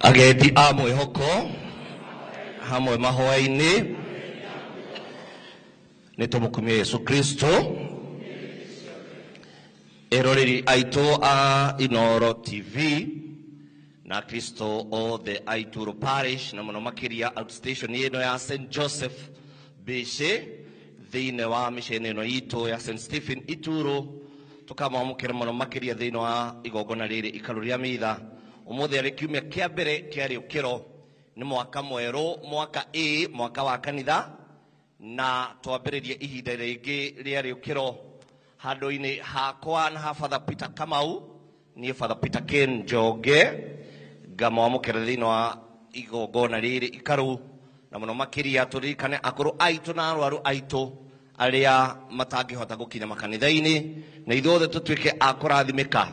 Agendi a mwihoko hamwe mahoya-ini nitumukumia Yesu Kristo eroreri aito a Inoro TV na Kristo o the Aituro Parish na muno makiria outstation yeno ya St. Joseph Beshe thine wa mission eno ito ya St. Stephen Ituro tukamwamukira muno makiria thine wa igogona riri ikaruria mitha umuthi ari kiumia kia mbere kiari ukiro ni mwaka mweru mwaka mwaka wa kanitha na twambiririe ihinda ringi riari ukiro handu-ini hakwa na Father Peter Kamau ni Father Peter Ken Joge ngamwamukira thini wa igogona riri ikaru na muno makiria turirikane akuru aitu na arwaru aitu aria matangihota gukinya makanitha-ini na ithuothe tutuike akurathimika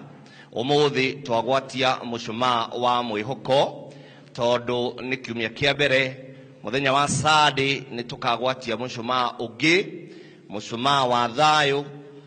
umuthi twagwatia mushumaa wa mwihoko tondu ni kiumia kia mbere muthenya wa Sunday ni tukagwatia mushumaa ungi mushumaa wa thayu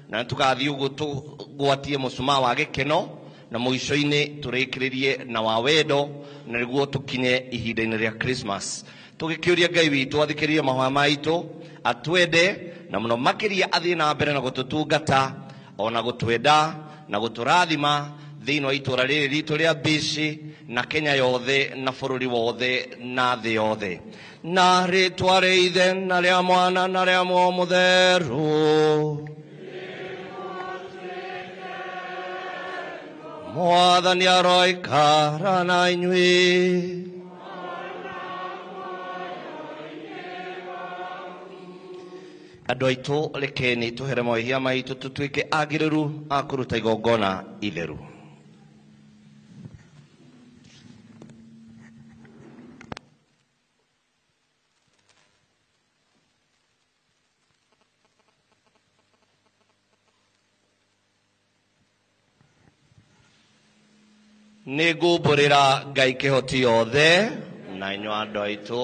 na tukathii uguo tugwatie mushumaa wa gikeno na muico-ini turikiririe na wa wendo na niguo tukinye ihinda-ini ria Christmas tugikiuria Ngai witu athikirie mahoya maitu atwende na muno makiria athii na mbere na gututungata ona gutwenda na guturathima thini wa itura riri ritu ria Bishi na Kenya yothe na bururi wothe na thi yothe na ritwa ria Ithe na ria Mwana na ria Muoyo Mutheru Mwathani aroikara na inyui andu aitu rekeni tuhere mawihia maitu tutuike agiriru akuruta igongona itheru nigumburira Ngai kihoti yothe na inyu andu aitu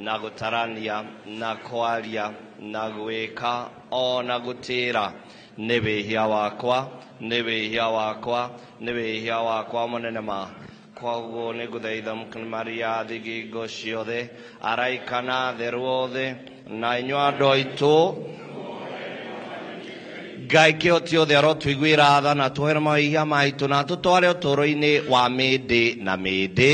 na gutarania na kwaria na gwika ona gutira ni wihia wakwa ni wihia wakwa ni wihia wakwa munene ma kwaguo ni guthaitha Maria thigingo ciothe araikana theru othe na inyu andu aitu Ngai kihoti yothe arotwiguira tha na tuhere mawihia maitu na tutware uturo-ini wa mindi na mindi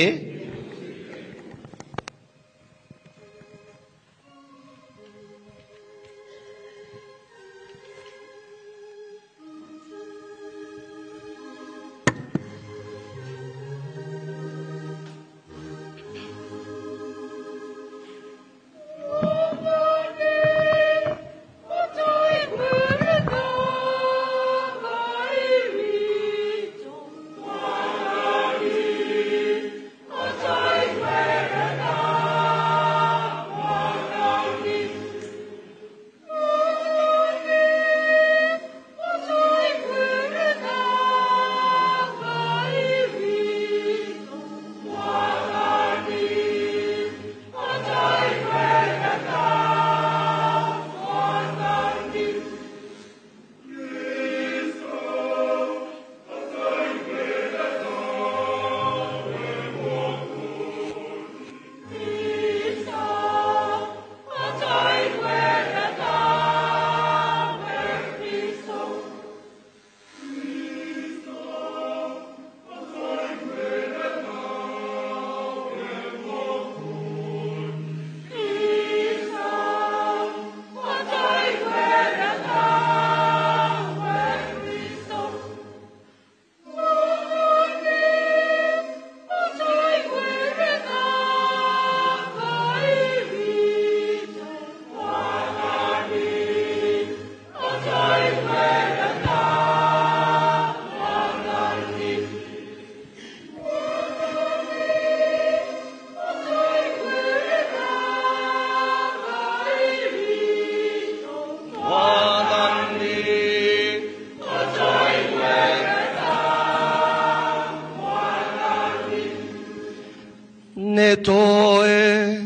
nitoe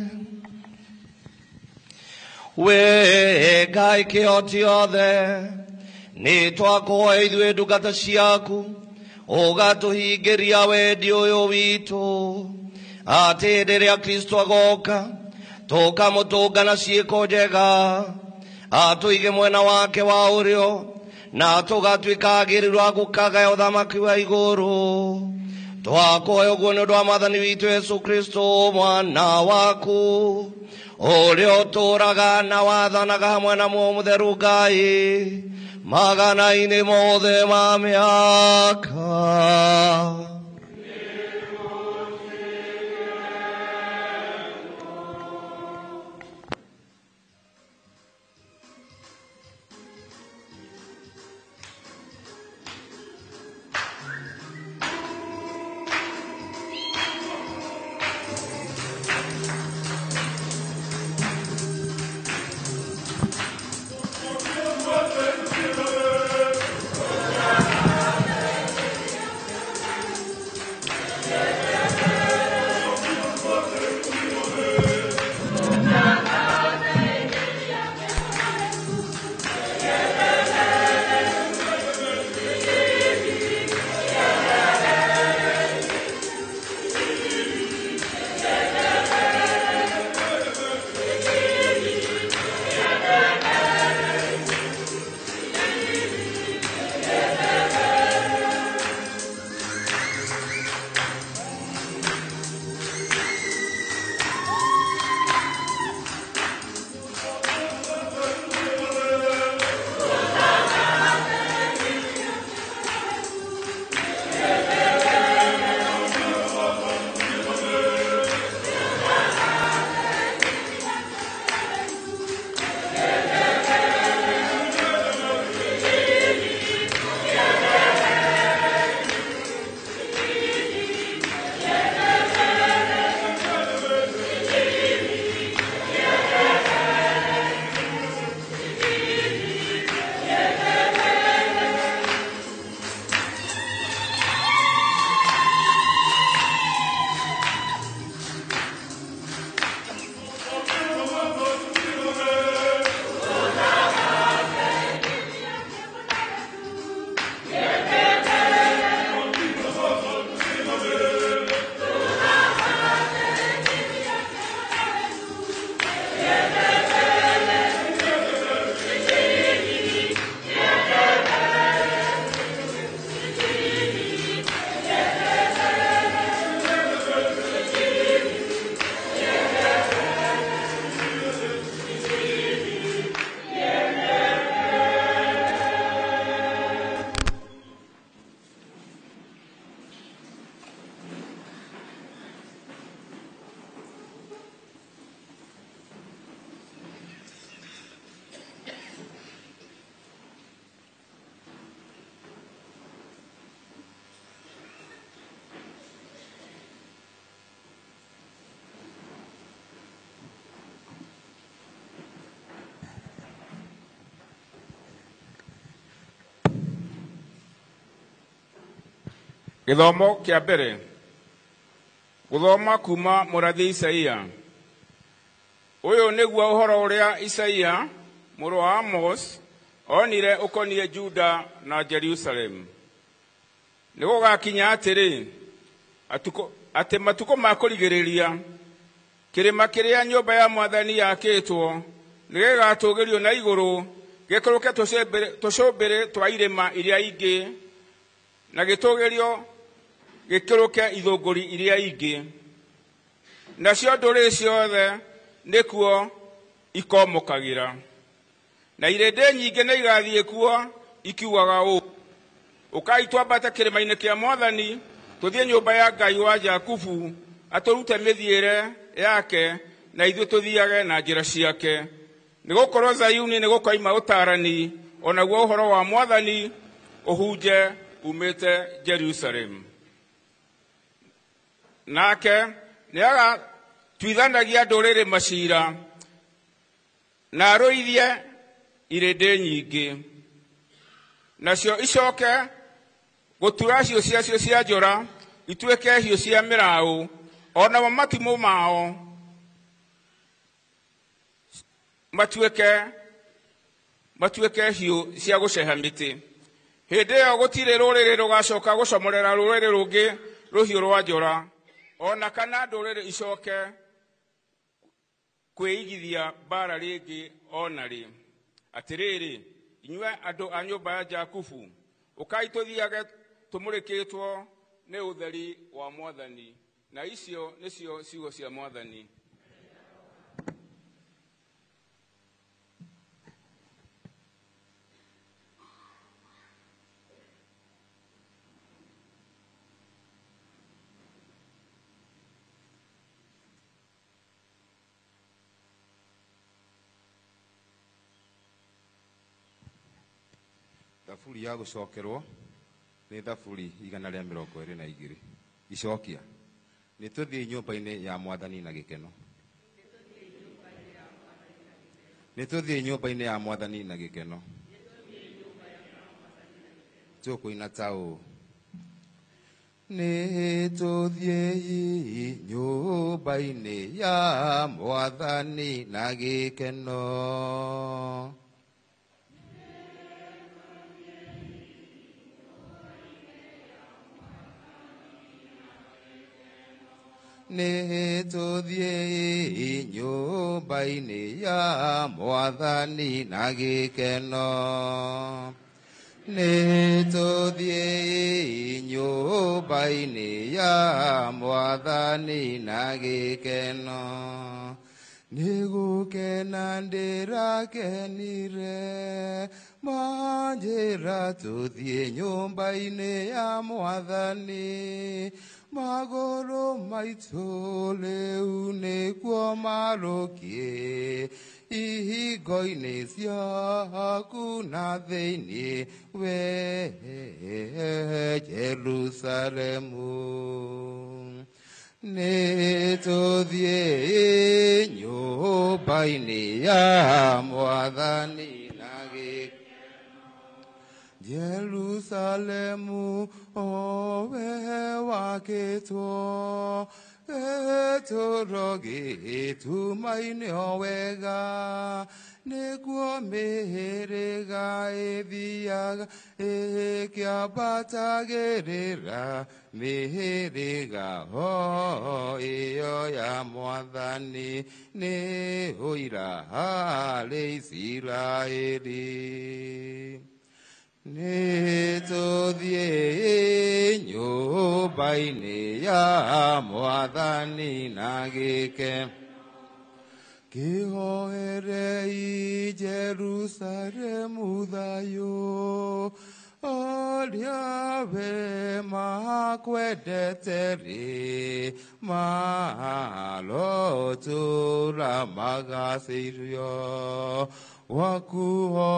we Ngai kĩhoti othe nĩtwakũhoya ithuĩ ndungata ciaku ũgatũhingĩria wendi ũyũ witũ atĩ hĩndĩ ĩrĩa Kristo agoka tũkamũtũnga na ciĩko njega atũige mwena wake wa ũrĩo na tũgatuĩka agĩrĩru a gũkagaya ũthamaki wa igũrũ twakũhoya ũguo nĩ ũndũ wa Mwathani witũ Yesu Kristo mwana waku ũrĩa ũtũũraga na wathanaga hamwe na Muoyo Mũtheru Ngai magana-inĩ mothe ma mĩaka. Githomo kia mbere guthoma kuma mũrathi Isaia. Uyu nĩguo ũhoro ũrĩa Isaia mũrũ wa Amos onire ũkoniĩ Juda na Jerusalem. Nĩgũgakinya atĩrĩ atĩ matukũ ma kũrigĩrĩria kĩrĩma kĩrĩa nyũmba ya Mwathani yakĩtwo nĩgĩgatũgĩrio na igũrũ gĩkũrũke tũcũmbĩrĩ twa irĩma iria ingĩ na gĩtũgĩrio gĩkũrũke ithũngũri iria ingĩ nacio ndũrĩrĩ ciothe nĩkuo ikomokagĩra na irĩndĩ nyingĩ nĩ igathiĩ kuo ikiugaga ũũ ũkai twambate kĩrĩma-inĩ kĩa Mwathani tũthiĩ nyũmba ya Ngai wa Jakubu atũrute mĩthiĩre yake na ithuĩ tũthiage na njĩra ciake nĩgũkorwo Zayuni nĩgũkoima ũtaarani onaguo ũhoro wa Mwathani ũhunje umĩte Jerusalem. Nake nĩagatuithanagia ndũrĩrĩ maciira na arũithie irĩndĩ nyingĩ nacio icoke gũtura hiũ ciacio cia njora ituĩke hiũ cia mĩraũ ona mamatimo mao matueke hiu cia guceha miti. Hindi ĩyo gũtirĩ rũrĩrĩ rũgacoka gũcomorera rũrĩrĩ rũngĩ rũhiũ rwa njora, ona kana ndũrĩrĩ icoke kwĩigithia mbara rĩngĩ ona rĩ. Atĩrĩrĩ, inyuĩ andũ a nyũmba ya Jakubu, ũkai tũthiage tũmũrĩkĩtwo nĩ ũtheri wa Mwathani. Na icio nĩcio ciugo cia Mwathani. Thaburi ya gũcokerwo nĩ thaburi 122. Icokia. Nĩ tũthiĩ nyũmba-inĩ ya Mwathani na gĩkeno. Nĩ tũthiĩ nyũmba-inĩ ya Mwathani na gĩkeno. Tũkũina ta ũũ. Nĩ tũthiĩ nyũmba-inĩ ya Mwathani na gĩkeno. Nĩ tũthiĩ nyũmba-inĩ ya Mwathani na gĩkeno. Nĩ tũthiĩ nyũmba-inĩ ya Mwathani na gĩkeno. Nĩ gũkena ndĩrakenire manjĩra tũthiĩ nyũmba-inĩ ya Mwathani. Magoro maitũ rĩu nĩkuo marũkie ihingo-inĩ ciaku na thĩinĩ we Jerusalemu. Nĩ tũthiĩ nyũmba-inĩ ya Mwathani na gĩkeno. Jerusalemu owe wakĩtwo gĩtũũro gĩtumaine o wega, nĩguo mĩhĩrĩga ĩthiaga ĩkĩambatagĩrĩra mĩhĩrĩga ĩyo ya Mwathani nĩ ũira harĩ Isiraeli. Nĩ tũthiĩ nyũmba-inĩ ya Mwathani na gĩkeno. Kĩhoerei Jerusalemu thayũ, arĩa we makwendete rĩ marotũũra magacĩirio. Wakuo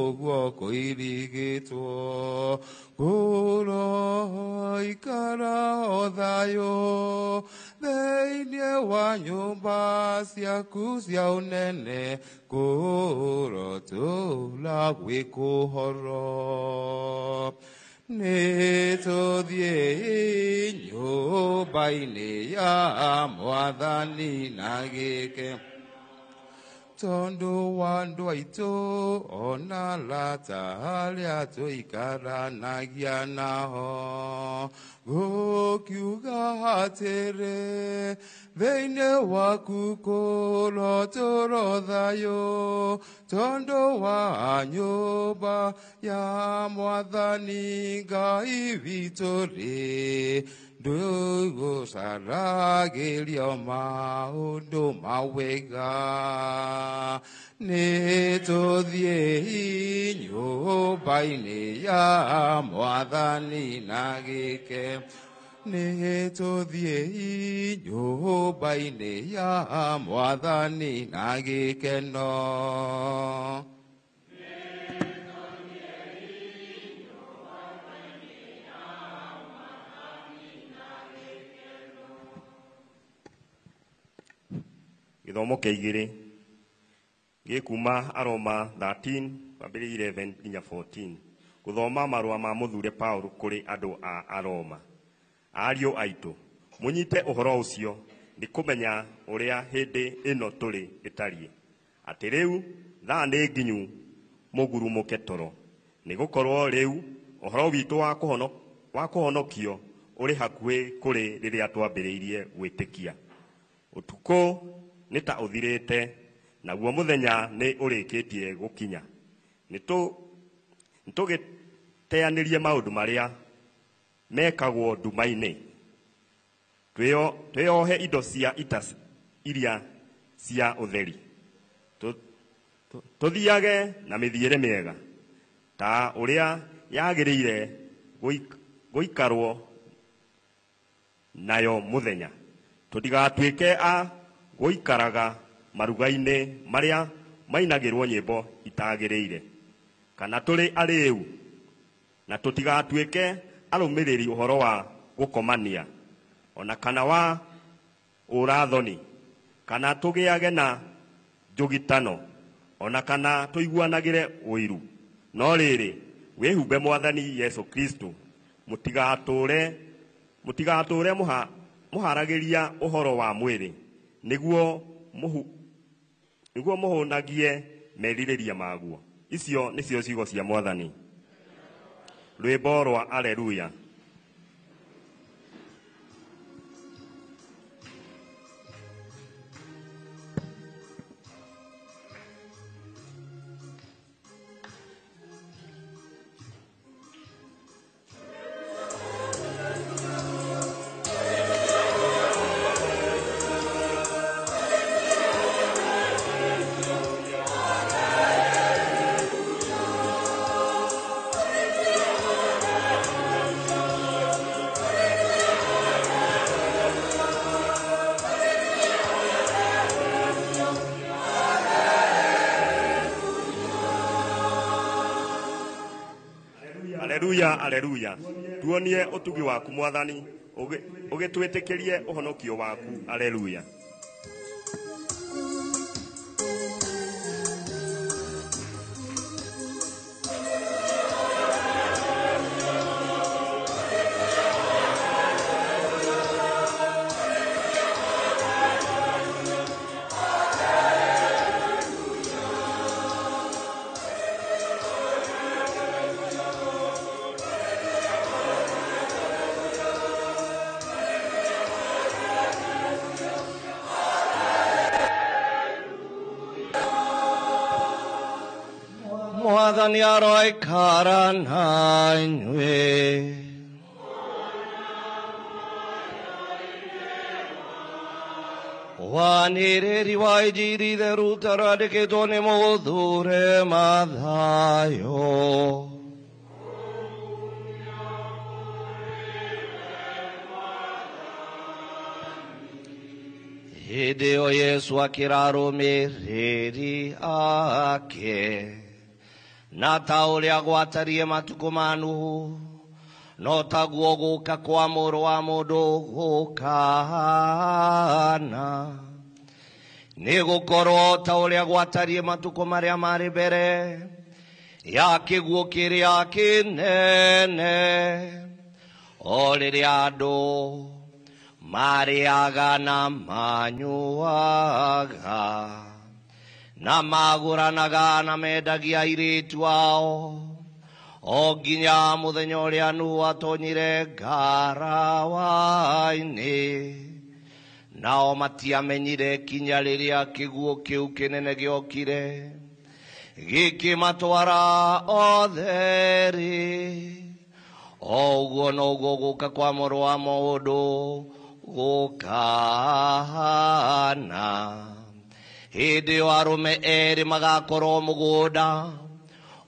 ũguo kũirigĩtwo kũroikara o thayũ thĩinĩ wa nyũmba ciaku cia ũnene, kũrotũũra gwĩ kũhoro. Nĩ tũthiĩ nyũmba-inĩ ya Mwathani na gĩkeno. Tondũ wa andũ aitũ ona arata arĩa tũikaranagia nao, gũkiuga atĩrĩ thĩinĩ waku kũrotũũra thayũ. Tondũ wa nyũmba ya Mwathani Ngai witũ rĩ, ndũgũcaragĩria maũndũ ma wega. Nĩ tũthiĩ nyũmba-inĩ ya Mwathani na gĩkeno. Nĩ tũthiĩ nyũmba-inĩ ya Mwathani na gĩkeno. Gĩthomo kĩa igĩrĩ gĩkuma Aroma 13 kwambĩrĩria 11 nginya 14. Gũthoma marũa ma mũthure Paũlũ kũrĩ andũ a Aroma. Ariũ aitũ, munyite ũhoro ũcio nĩ kũmenya ũrĩa hĩndĩ ĩno tũrĩ ĩtariĩ. Atĩ rĩu thaa nĩ nginyu mũgurumũke toro. Nĩ gũkorwo rĩu ũhoro witũ wa kũhonokio ũrĩ hakuhĩ kũrĩ rĩrĩa twambĩrĩirie gwĩtĩkia. Ũtukũ nĩ ta ũthirĩte, naguo mũthenya nĩ ũrĩkĩtie gũkinya. Nĩtũgĩteanĩrie maũndũ marĩa mekagwo nduma-inĩ. Twĩohe indo cia ita iria cia ũtheri. Tũthiage na mĩthiĩre mĩega ta ũrĩa yagĩrĩire gũikarwo nayo mũthenya. Tũtigatuĩke a gũikaraga maruga-inĩ marĩa mainagĩrwo nyĩmbo itagĩrĩire, kana tũrĩ arĩĩu, na tũtigatuĩke arũmĩrĩri ũhoro wa gũkomania, ona kana wa ũrathoni, kana tũgĩage na njũgitano, ona kana tũiguanagĩre ũiru. No rĩrĩ, wĩhumbe Mwathani Yesu Kristo, mũtigatũũre mũharagĩria ũhoro wa mwĩrĩ, nĩguo mũhũnagie merirĩria maguo. Icio nĩcio ciugo cia Mwathani. Rwĩmbo rwa Aleluya. Aleluya, aleluya. Tuonie ũtugi waku Mwathani, ũgĩtwĩtĩkĩrie ũhonokio waku. Aleluya. Mwathani aroikara na inyuĩ. Wanĩrĩri wa injiri theru tarandĩkĩtwo nĩ Mũthure Mathayo. Hĩndĩ ĩyo Yesu akĩra arũmĩrĩri ake, na ta ũrĩa gwatariĩ matukũ ma Nuhu, no taguo gũũka kwa Mũrũ wa Mũndũ gũkaana. Nĩ gũkorwo ta ũrĩa gwatariĩ matukũ marĩa marĩ mbere ya kĩguũ kĩrĩa kĩnene, o rĩrĩa andũ marĩaga na manyuaga, na magũranaga na mendagia airĩtu ao, o nginya mũthenya ũrĩa Nuhu atonyire ngarawa-inĩ. Nao matiamenyire kinya rĩrĩa kĩguũ kĩu kĩnene gĩokire gĩkĩmatwara othe rĩ. O ũguo noguo gũũka kwa Mũrũ wa Mũndũ gũkaana. Hĩndĩ ĩyo arũme erĩ magakorwo mũgũnda,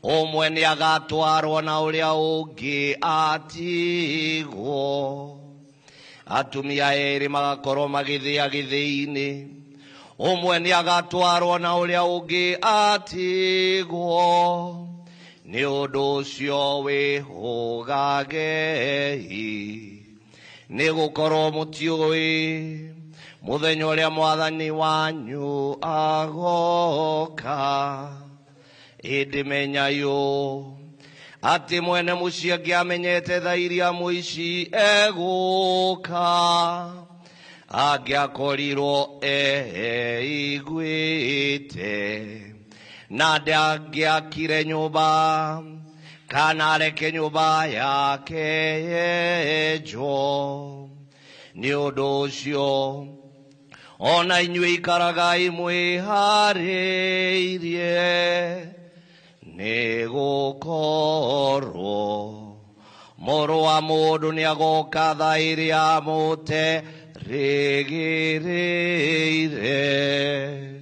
ũmwe nĩ agatwarwo na ũrĩa ũngĩ atigwo. Atumia erĩ magakorwo magĩthĩa gĩthĩi-inĩ, ũmwe nĩ agatwarwo na ũrĩa ũngĩ atigwo. Nĩ ũndũ ũcio wĩhũgagei, nĩ gũkorwo mũtiũĩ mũthenya ũrĩa Mwathani wanyu agoka. Ĩndĩ menyai ũũ, ati mwene muciĩ angĩamenyete thaa iria mũici egũka angĩakorirwo eiguĩte na ndangĩakire nyũmba kana areke nyũmba yake yenjwo. Nĩ ũndũ ũcio ona inyuĩ ikaragai mwĩharĩirie, nĩ gũkorwo Mũrũ wa Mũndũ nĩagoka thaa ĩrĩa mũterĩgĩrĩire.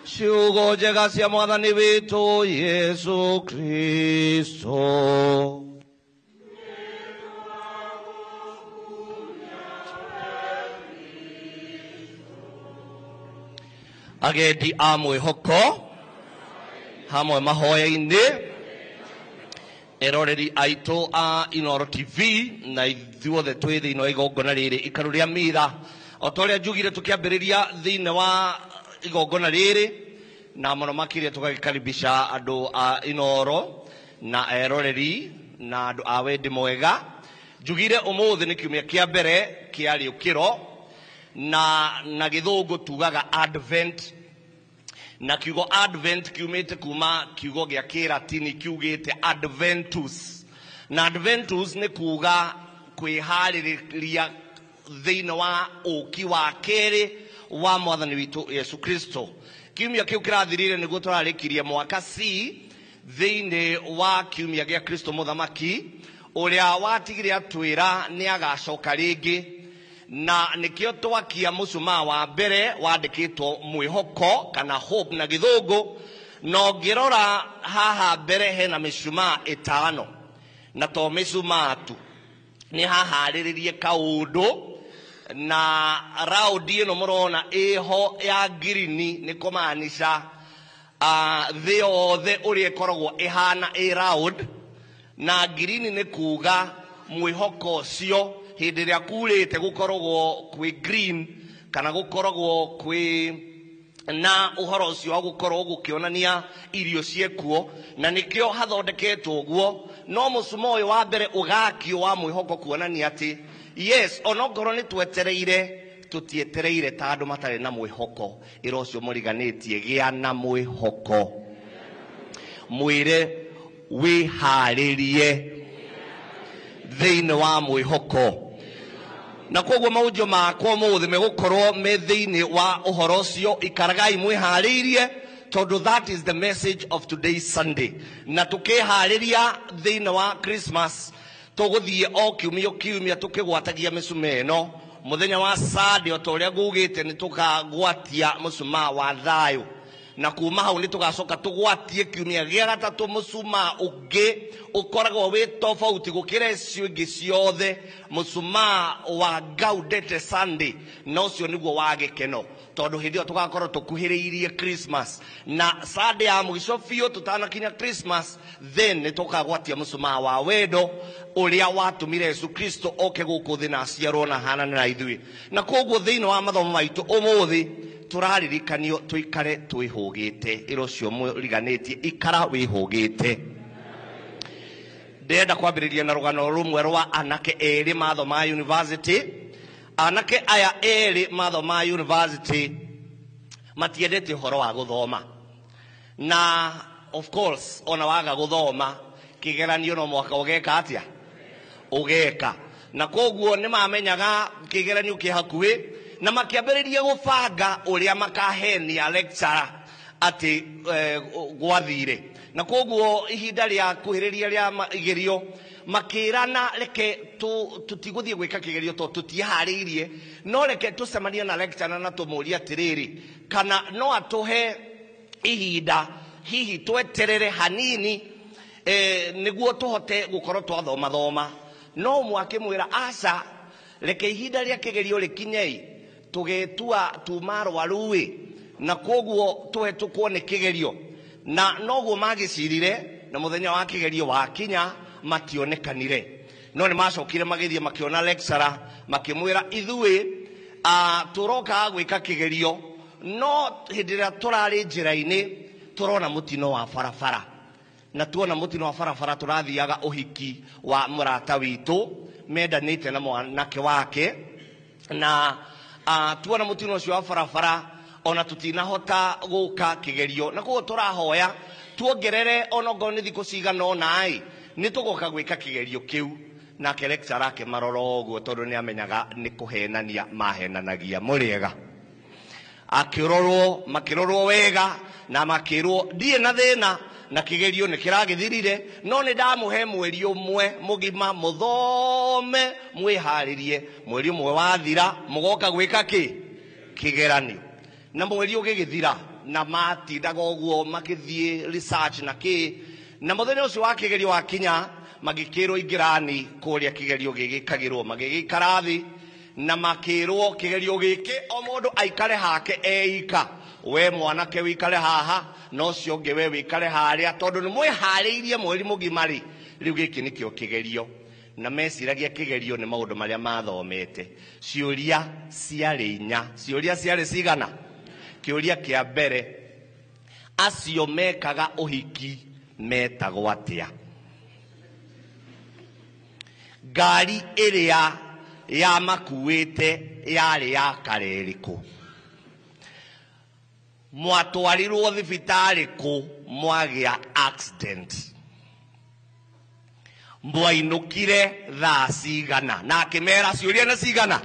Ciugo njega cia Mwathani witũ Yesu Kristo. Agendi a mwĩhoko hamwe mahoya-inĩ, eroreri aitũ a Inooro TV na ithuothe twĩ thĩinĩ wa igongona rĩrĩ ikaru rĩa mitha. O ta ũrĩa njugire tũkĩambĩrĩria thĩinĩ wa igongona rĩrĩ, na mũno makĩria tũgagĩkaribisha andũ a Inooro na eroreri na andũ a wendi mwega. Njugire ũmũthĩ nĩ kiumia kĩa mbere kĩa rĩũkĩro, na gĩthũngũ tugaga Advent, na kiugo Advent kiumĩte kuma kiugo gĩa Kĩlatini kiugĩte Adventus, na Adventus nĩ kuga kwĩharĩrĩria thĩinĩ wa ũki wa kerĩ wa Mwathani witũ Yesu Kristo. Kiumia kĩu kĩrathirire nĩguo tũrarĩkirie mwaka C thĩinĩ wa kiumia gĩa Kristo mũthamaki ũrĩa watigire atwĩra nĩ agacoka rĩngĩ, na nĩkĩo twakia mũcumaa wa mbere wandĩkĩtwo mwĩhoko kana hope na gĩthũngũ. No ngĩrora haha mbere hena mĩcumaa ĩtano, na to mĩcumaa tu, nĩ haharĩrĩrie kaũndũ, na raundi ĩno mũrona ĩho ya ngirini nĩ kũmaanisha thĩ yothe ũrĩa ĩkoragwo ĩhana ĩ round, na ngirini nĩ kuga mwĩhoko ũcio hĩndĩ ĩrĩa kurĩte gũkoragwo kwĩ green, kana gũkoragwo kwĩ na ũhoro ũcio wa gũkorwo gũkĩonania irio ciekuo, na nĩkĩo hathondeketwo ũguo. No mũcumaa ũyũ wa mbere ũgakio wa mwĩhoko kuonania atĩ yes, onokorwo nĩ twetereire, tũtietereire ta andũ matarĩ na mwĩhoko. Ĩra ũcio mũriganĩtie, gĩa na mwĩhoko, mwĩre wĩharĩrie thĩinĩ wa mwĩhoko. Na koguo maũnjo makwa mũthĩ megũkorwo me thĩinĩ wa ũhoro ũcio, ikaragai mwĩharĩirie, tondũ that is the message of today's Sunday. Na tũkĩharĩria thĩinĩ wa Christmas, tũgũthiĩ o kiumia tũkĩgwatagia mĩcumaa ĩno. Mũthenya wa Sunday o ta ũrĩa ngugĩte nĩ tũkagwatia mũcumaa wa thayũ, na kuma hau nĩ tũgacoka tũgwatie kiumia gĩa gatatũ mũcumaa ũngĩ ũkoragwo wĩ tofauti gũkĩra icio ingĩ ciothe, mũcumaa wa Gaudete Sunday, na ũcio nĩguo wa gĩkeno, tondũ hĩndĩ ĩyo tũgakorwo tũkuhĩrĩirie Christmas. Na Sunday ya mũico biũ tũtanakinya Christmas, then nĩ tũkagwatia mũcumaa wa wendo ũrĩa watũmire Yesu Kristo oke gũkũ thĩ na aciarwo na hanane na ithuĩ. Na koguo thĩinĩ wa mathomo maitũ ũmũthĩ tũraririkanio tũikare twĩhũgĩte. Ĩra ũcio mũriganĩtie, ikara wĩhũgĩte. Ndenda kwambĩrĩria na rũgano rũmwe rwa anake erĩ mathoma university. Anake aya erĩ mathoma university matiendete ũhoro wa gũthoma, na of course ona waga gũthoma kĩgeranio no mwaka ũgeka atĩa, ũgeka. Na koguo nĩ mamenyaga kĩgeranio kĩ hakuhĩ, na makĩambĩrĩria gũbanga ũrĩa makahenia lecturer atĩ gwathire. Na koguo ihinda rĩa kuhĩrĩria rĩa igerio makĩrana, reke tũtigũthiĩ gwĩka kĩgerio tondũ tũtiharĩirie, no reke tũcemanie na lecturer na tũmũrie atĩrĩrĩ, kana no atũhe ihinda hihi tweterere hanini nĩguo tũhote gũkorwo twathoma. No mwakĩmwĩra aca, reke ihinda rĩa kĩgerio rĩkinye tũgetua tuma rwaru na koguo tũhetũkwo nĩ kĩgerio. Na noguo magĩcirire, na mũthenya wa kĩgerio wakinya mationekanire. No nĩ macokire magĩthiĩ makĩona lecturer makĩmwĩra, ithuĩ tũroka gwĩka kĩgerio, no hĩndĩ ĩrĩa tũrarĩ njĩra-inĩ tũrona mũtino wa barabara, na tuona mutino wa barabara turathiaga uhiki wa murata witu mendanite na mwanake wake na tuona mutino ucio wa barabara ona tutinahota guka kigerio na kuo turahoya tuongerere onogo ni thiko cigana onai ni tugoka gwika kigerio kiu na lecturer ake maroro uguo tondu ni amenyaga ni kuhenania mahenanagia muriega makirorwo wega na makirwo ndie na thina na kigerio ni kiragithirire no ni ndamuhe mweri umwe mugima muthome mwiharirie mweri umwe wathira mugoka gwika kigeranio na mweri ugigithira na matindaga uguo makithie research na na muthenya ucio wa kigerio wa kinya magikirwo ingirani kuria kigerio gigikagirwo magigikarathi na makirwo kigerio giki o mundu aikare hake eika we mwanake wikare haha no cio nge we wikare haria tondu ni mwihariirie mweri mugimari riu giki nikio kigerio na mesiragia kigerio ni maundu maria mathomete ciuria ciari inya ciuria ciari cigana kiuria kia mbere acio mekaga uhiki metagwo atia ngari iria ya makuite yari ya kareriku mwatwarirwo thibitari ku mwagia accident mwainukire thaa cigana na akimera ciuria na cigana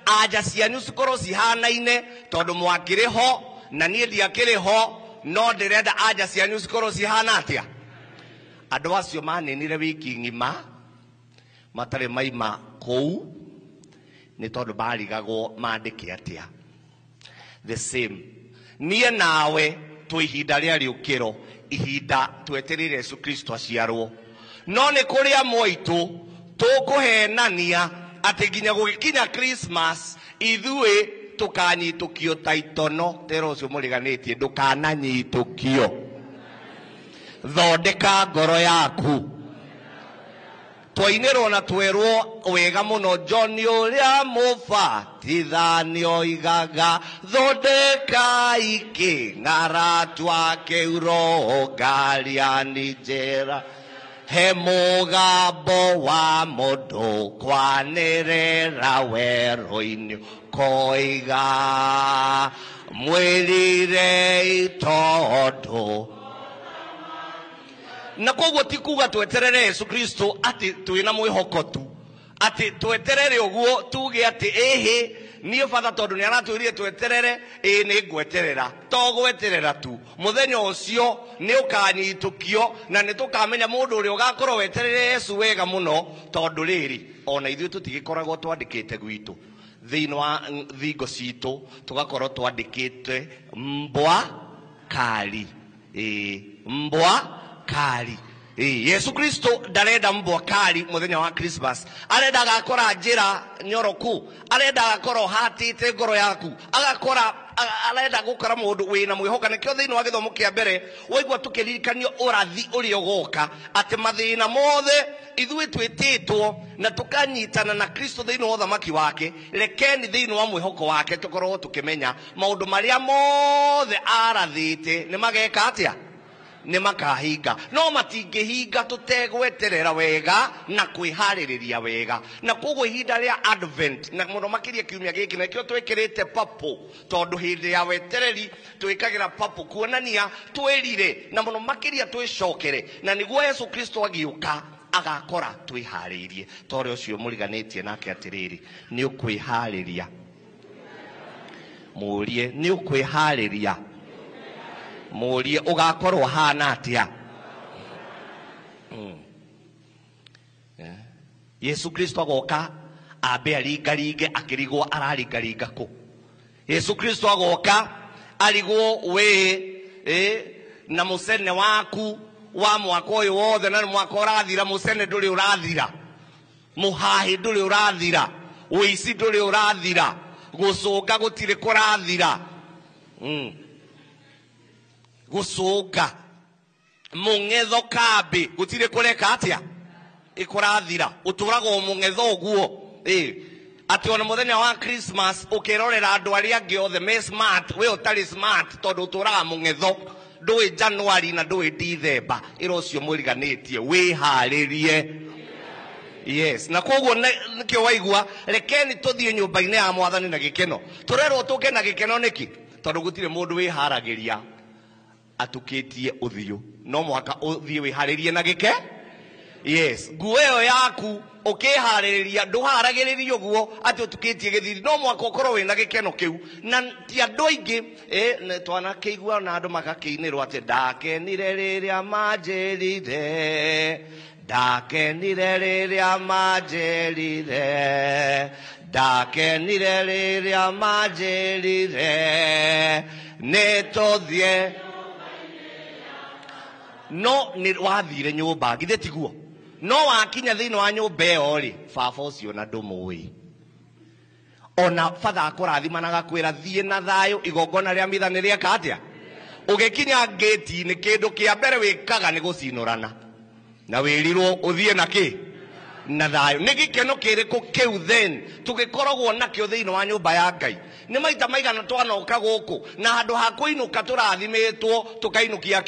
aja cianyu cikorwo cihanaine tondu mwakiriho na nie ndiakiriho no ndirenda aja cianyu cikorwo cihana atia andu acio maninire wiki ngima matare maima kou ni tondu barigagwo mandike atia the same nie nawe tuihinda ria riukiro ihinda tweterire Yesu Kristo aciarwo no ni kuria moitu tukuhenania ati ginya gugikinya Christmas ithui tukanyitukio taitono tero ucio muriganitie ndukananyitukio thondeka ngoro yaku twainirwo na twerwo wega muno John uria mubatithanio igaga thondeka iking'ara twakeuro ngariani njera he mugambo wa mundu kwanirira werũ-inĩ koiga mwĩrire itondu na koguo ti kuga tweterere Yesu Kristo ati twina mwihoko tu ati tweterere uguo tuge ati ehe niyo fatha tondu ni aratwirire tweterere ni ngweterera to gweterera tu muthenya ucio ni ukanyitukio na ni tukamenya mundu uri ugakorwo weterere Yesu wega muno tondu riri ona ithuĩ tutigikoragwo twandikite gwitu thiini wa thingo citu tugakorwo twandikite mbwa kali mbwa kali Yesu Kristo ndarenda mbwa kali muthenya wa Christmas arenda agakora njira nyoroku arenda agakora hatite ngoro yaku agakora arenda gukora mundu wina mwihoka nikio thiini wa githomo kia mbere waigua tukiririkanio urathi uri ugoka ati mathina mothe ithui twititwo na tukanyitana na Kristo thiini wa thamaki wake rekeni thiini wa mwihoko wake tukorwo tukimenya maundu maria mothe arathite ni mageka atia ni makahinga no matingihinga tutegweterera wega na kwihariria wega na koguo ihinda ria advent na muno makiria kiumia giki na kio twikirite papo tondu hindi ya wetereri twikagira papo kuonania twirire na muno makiria twicokere na niguo Yesu Kristo agiuka agakora twiharirie tore ucio muriganitie nake atiriri ni ukwihariria murie ni ukwihariria murie ugakorwo hana atia Yesu Kristo agoka ambe aringaringe akirigwo araringaringa ku Yesu Kristo agoka arigwo we na musene waku wa mwaka uyu wothe na mwaka urathira musene nduri urathira muhahi nduri urathira uici nduri urathira gucunga gutire kurathira gucunga mungetho kambi gutire kureka atia ikurathira uturago mungetho uguo ati ona muthenya wa Christmas ukirorera andu aria angi othe me smart we utari smart tondu uturaga mungetho ndui January na ndui December irocio muriganitie wiharirie. Yes, na koguo nikio waigua rekeni tuthie nyumba-ini ya Mwathani na gikeno. Turerwo tuke na gikeno niki? Tondu gutire mundu wiharagiria atukitie uthio. No mwaka uthie wiharirie na gike. Yes, nguo iyo yaku ukihariria nduharagiririo guo ati utukitie githiri. No mwaka ukorwo wina gikeno kiu. Na ti andu aingi twana keigua na andu magakiinirwo ati ndakenire riria manjirire, ndakenire riria manjirire, ndakenire riria manjirire, nituthie. No ni wathire nyumba githe tiguo. No wakinya thiini wa nyumba iyo ri baba ucio na ndumui. Ona father akurathimanaga kwira thie na thayo igongona ria mitha nirieka atia. Ugikinya gate ni kindu kia mbere wikaga ni gucinurana. Na wirirwo uthie na ki na thayo. Ni gikeno kiriku kiu then tugikoragwo nakio thiini wa nyumba ya Ngai. Ni maita maigana twanoka guku na handu ha kuinuka turathimitwo tukainukia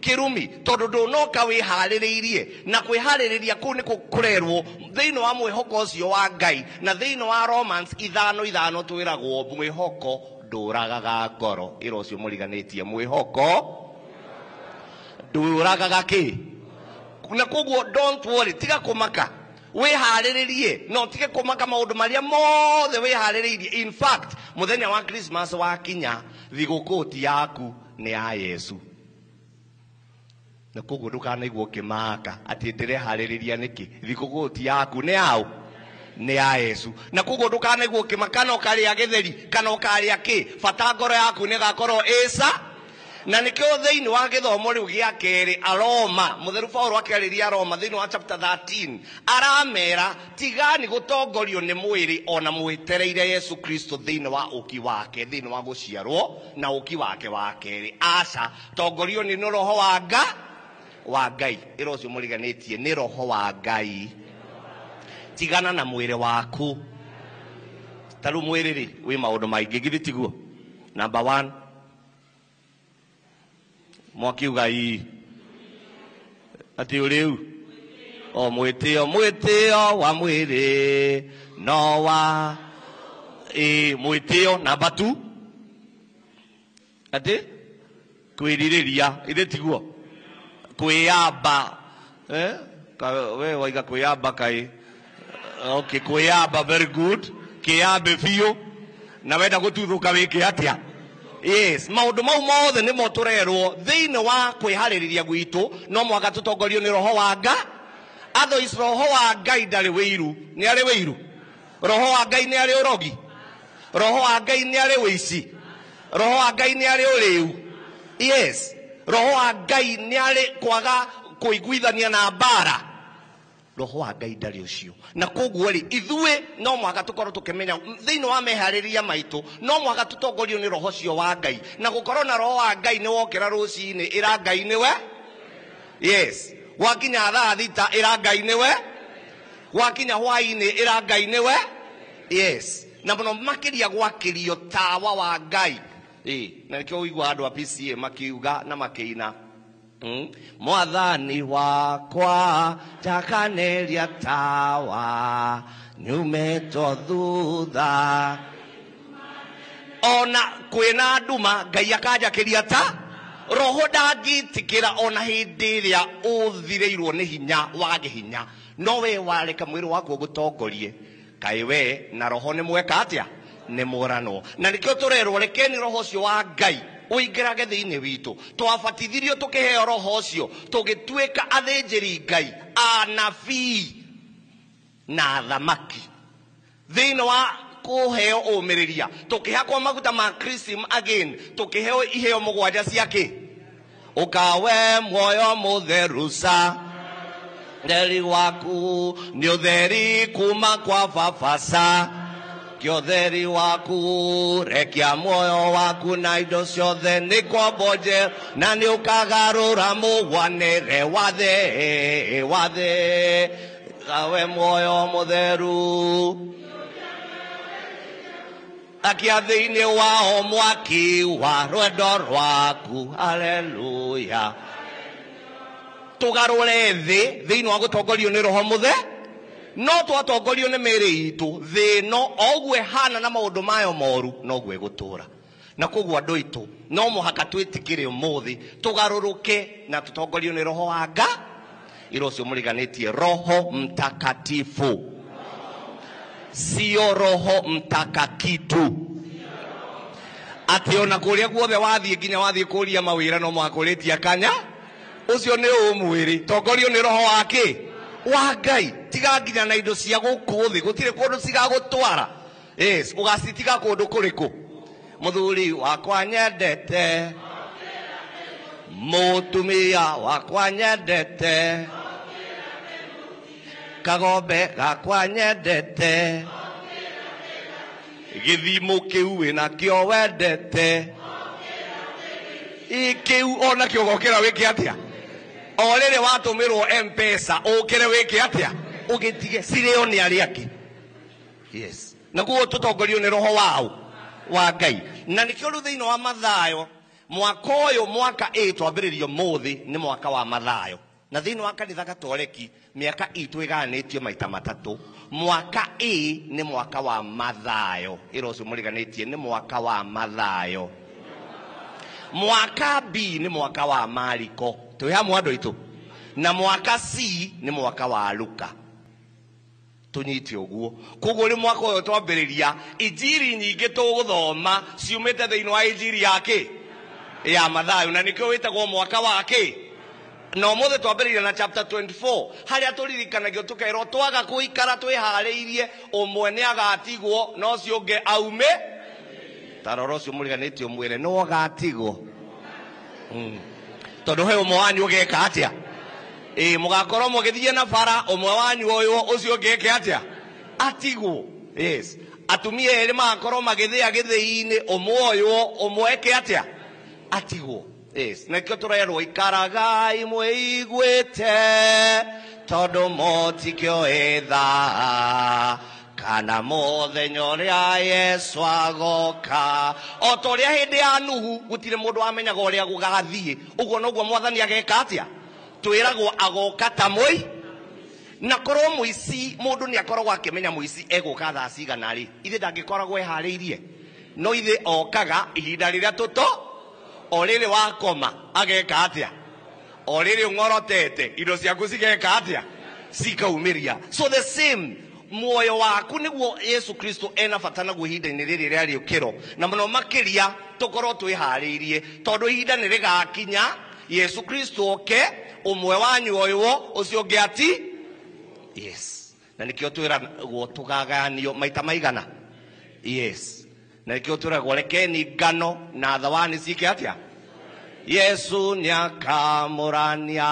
kirumi tondu ndunoka wihaririirie na kwihaririria ku ni kurerwo thiini wa mwihoko ucio wa Ngai. Na thiini wa Romans 5:5 twiragwo mwihoko nduragaga ngoro. Iro ucio muriganitie mwihoko nduragaga ki. Na koguo don't worry, tiga kumaka wihariririe. No tige kumaka maundu maria mothe wihaririirie. In fact muthenya wa Christmas wakinya thigukoti yaku ni ya Yesu. Na koguo ndukanaigwo kimaka ati ndirehaririria niki. Thigukoti yaku ni yao ni ya Yesu. Na koguo ndukanaigwo kimaka no karia githeri kana karia ki. Bata ngoro yaku ni gakorwo isa. Na nikio thiini wa githomo riu gia keri Aroma, mutheru Paulo akariria Aroma thiini wa chapter 13 aramera tigani gutongorio ni mwiri ona mwitereire Yesu Kristo thiini wa uki wake, thiini wa guciarwo na uki wake wa keri. Aca tongorio ni roho wa Ngai. Iro ucio muriganitie ni roho wa Ngai. Tigana na mwiri waku. Taru mwiri ri wi maundu maingi githi tiguo. Number 1 mwakiuga ii ati uriu o mwitio wa mwiri no wa mwitio. Number 2 ati kwiririria ithe tiguo kwiyamba. We waiga kwiyamba kai. Okay, kwiyamba, very good. Kiyambe fio na wenda gututhuka wiki atia. Yes, maundu mau mothe ni mo turerwo thiini wa kwihaririria gwitu. No mwaka tutongorio ni roho wa Ngai. Otherwise roho wa Ngai ndari wiru. Ni ari wiru. Roho wa Ngai ni ari urogi. Roho wa Ngai ni ari wici. Roho wa Ngai ni ari uriu. Yes, roho wa Ngai ni ari kwaga kuiguithania na mbara. Roho wa Ngai ndari ucio. Na koguo ri ithue no mwaka tukorwo tukimenya thiini wa mehaririria maitu no mwaka tutongorio ni roho cio wa Ngai. Na gukorwo na roho wa Ngai ni wokira rucini ira Ngai niwe. Yes, wakinya thaa thita ira Ngai niwe. Wakinya hwaini ira Ngai niwe. Yes, na muno makiria gwakirio tawa wa Ngai. Na nikio uigwa andu a PCA makiuga na makiina Mwathani wakwa takaneria tawa nyumeto thutha. Ona kwina nduma Ngai akajakiria ta roho ndangitikira ona hindi iria uthireirwo ni hinya wa gihinya. No we wareka mwiri wako gutongorie kai we na roho ni mweka atia ni murano. Na nikio turerwo rekeni roho cio wa Ngai uingirage thiini witu. Twabatithirio tukiheo roho ucio tugituika athinjiri Ngai, anabii na athamaki thiini wa kuheo umiriria. Tukihakwa maguta ma Chrism again, tukiheo iheo mugwanja ciake. Ukawe moyo mutherusa nderi waku ni utheri kuma kwa babasa. Kiotheri waku rekia moyo waku na indo ciothe ni kwamboje na ni ukagarura mugwanire wathe kawe moyo mutheru. akia thiini wao mwaki wa rwendo rwaku haleluya tugarure thiini wa gutongorio ni roho muthe no twatongorio ni miri itu thino ogwe hana na maundu mayo moru no gwe gutura na koguo andu itu no muhaka twitikire umuthi tugaruruke na tutongorio ni roho wa Nga irocio muriganitie roho mtakatifu sio roho mtakakitu ati ona kuria guothe wathie nginya wathie kuria mawira no mwakuritia kanya ucio ni umwiri tongorio ni roho wake wa Ngai tiga nginya na indo cia guku thi gutire kundu cigagutwara yes ugacitiga kundu kuriku muthuri wakwa nyendete mutumia wakwa nyendete kagombe gakwa nyendete githimo kiu wina kio wendete ikiu ona kio gokera wiki atia orere watumirwo M-Pesa ukire wiki atia ugitige cireo ni ari aki yes na kuo tutongorio ni roho wao wa Ngai na nikio ru thiino wa mathayo mwaka uyu mwaka 8 twambiririo muthi ni mwaka wa mathayo na thiini wa kanitha Katoleki miaka itu iganitio maita matatu mwaka A ni mwaka wa mathayo irocio muriganitie ni mwaka wa mathayo mwaka B ni mwaka wa Mariko twi hamwe andu itu na mwaka C ni mwaka wa Luka tunyiti uguo koguo ri mwaka uyu twambiriria injiri nyingi tuguthoma ciumite thiini wa injiri yake ya mathayo na nikio witagwo mwaka wake no mothe twambiriria na chapter 24 haria turirikanagio tukerwo twaga kuikara twihariirie umwe ni agatigwo no cio nge aume taroro cio muriganitio mwire no agatigwo tondu he umwe wanyu ugeka atia mugakorwo mugithie na bara umwe wanyu uyu ucio ngeke atia atigwo yes atumia eri magakorwo magithia githii-ini umwe uyu umwe eke atia atigwo yes nakio turerwo ikaragai mweiguite tondu motikio etha kana muthenya uria Yesu agoka o toria hindi ya Nuhu gutire mundu amenyaga uria gugathie uguo noguo mwathani ageka atia twiragwo agoka ta moi na korwo muici mundu ni akoragwo akimenya muici eguka thaa cigana ri ithe ndangikoragwo ehariirie no ithe okaga ihinda riria tuto orire wakoma ageka atia orire ngorotete indo ciaku cigeka atia cikaumiria so the same muoyo waku niguo Yesu Kristo ena fatana guhinda-ini riri ria riukiro na muno makiria tukorwo twihariirie tondu ihinda ni rigakinya Yesu Kristo oke umwe wanyu uyu ucio ngi ati yes na nikio twiragwo tugaganio maita maigana yes na nikio twiragwo rekeni ngano na thawani cike atia Yesu niakamurania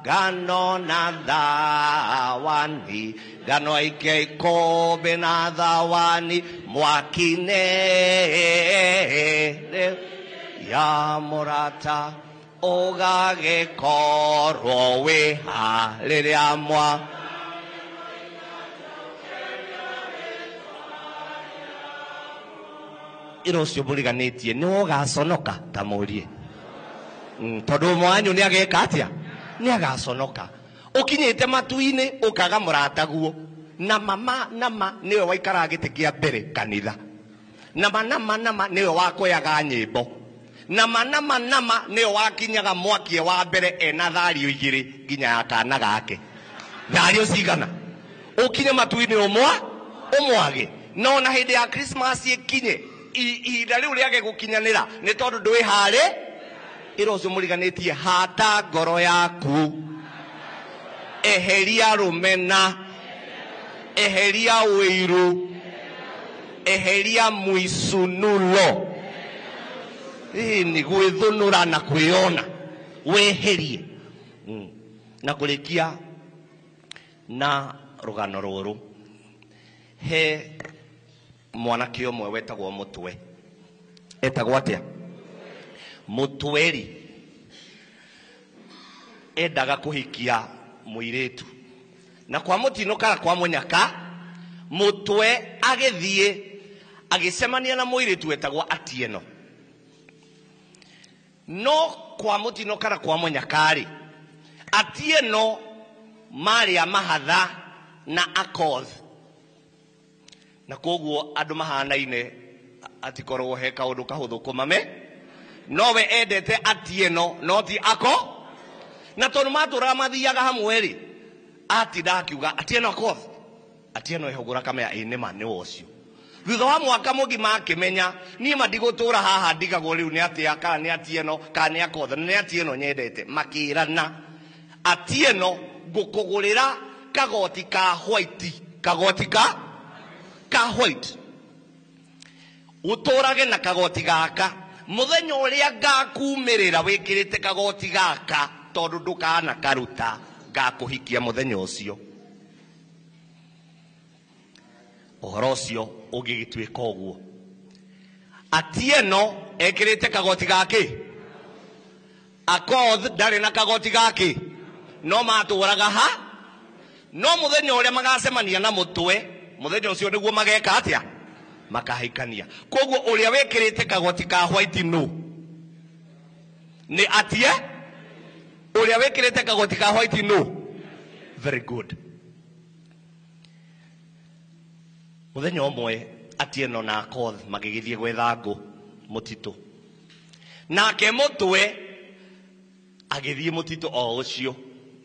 ngano na thawani ngano aike ikombe na thawani mwakine ya murata ugagikorwo wiha riria mwa irocio muriganitie ni ugaconoka ta murie tondu mwanyu ni ageka atia ni agaconoka ukinyite matu-ini ukaga murataguo na mama nama niwe waikara giti kia mbere kanitha nama niwe wakoyaga nyimbo nama niwe wakinyaga mwakie wa mbere ena thario igiri nginya ya kana gake thario cigana ukinye matu-ini umwage no na hindi ya Christmas ikinye ihinda riu riage gukinyanira ni tondu ndwihari irocio muriganitie hata ngoro yaku eheria rumena eheria wiru eheria muisunulo ni gwithunura na kwiona weherie na kurikia na rugano ruru he mwanake umwe wetagwo Mutwe etagwo atia Mutweri endaga kuhikia muiretu na kwa mutino kara kwa munyaka Mutwe agithie agicemania na muiritu wetagwo Atieno no kwa mutino kana kwa munyakari Atieno Maria mahatha na Akoth na koguo andu mahanaine atikorwo he kaundu kahuthu kumame nowe endete Atieno no ti Ako na tondu matura mathiaga hamwe ri atinda akiuga Atieno Akoth Atieno ehogora kamea inema ni wocio thutha wa mwaka mugima akimenya ni mandigũtũra haha ndigagwo riu ni atia kana ni Atieno kana ni Akoth ni Atieno nyendete makirana Atieno ngũkũgũrĩra kagoti ka white kagoti ka white utorage na kagoti gaka muthenya uria ngakumirira wikirite kagoti gaka tondu ndukana karuta ngakuhikia muthenya ucio uhoro ucio ugigitwika uguo Atieno ekirite kagoti gaki Akoth ndari na kagoti gaki no matũraga ha no muthenya uria magacemania na mutwe muthenya ucio niguo mageka atia makahikania koguo uria wekirite kagoti ka white no ni atie uria wekirite kagoti ka white no very good muthenya umwe Atieno na Akoth magigithie gwetha ngũ mutitu nake mutwe agithie mutitu o ucio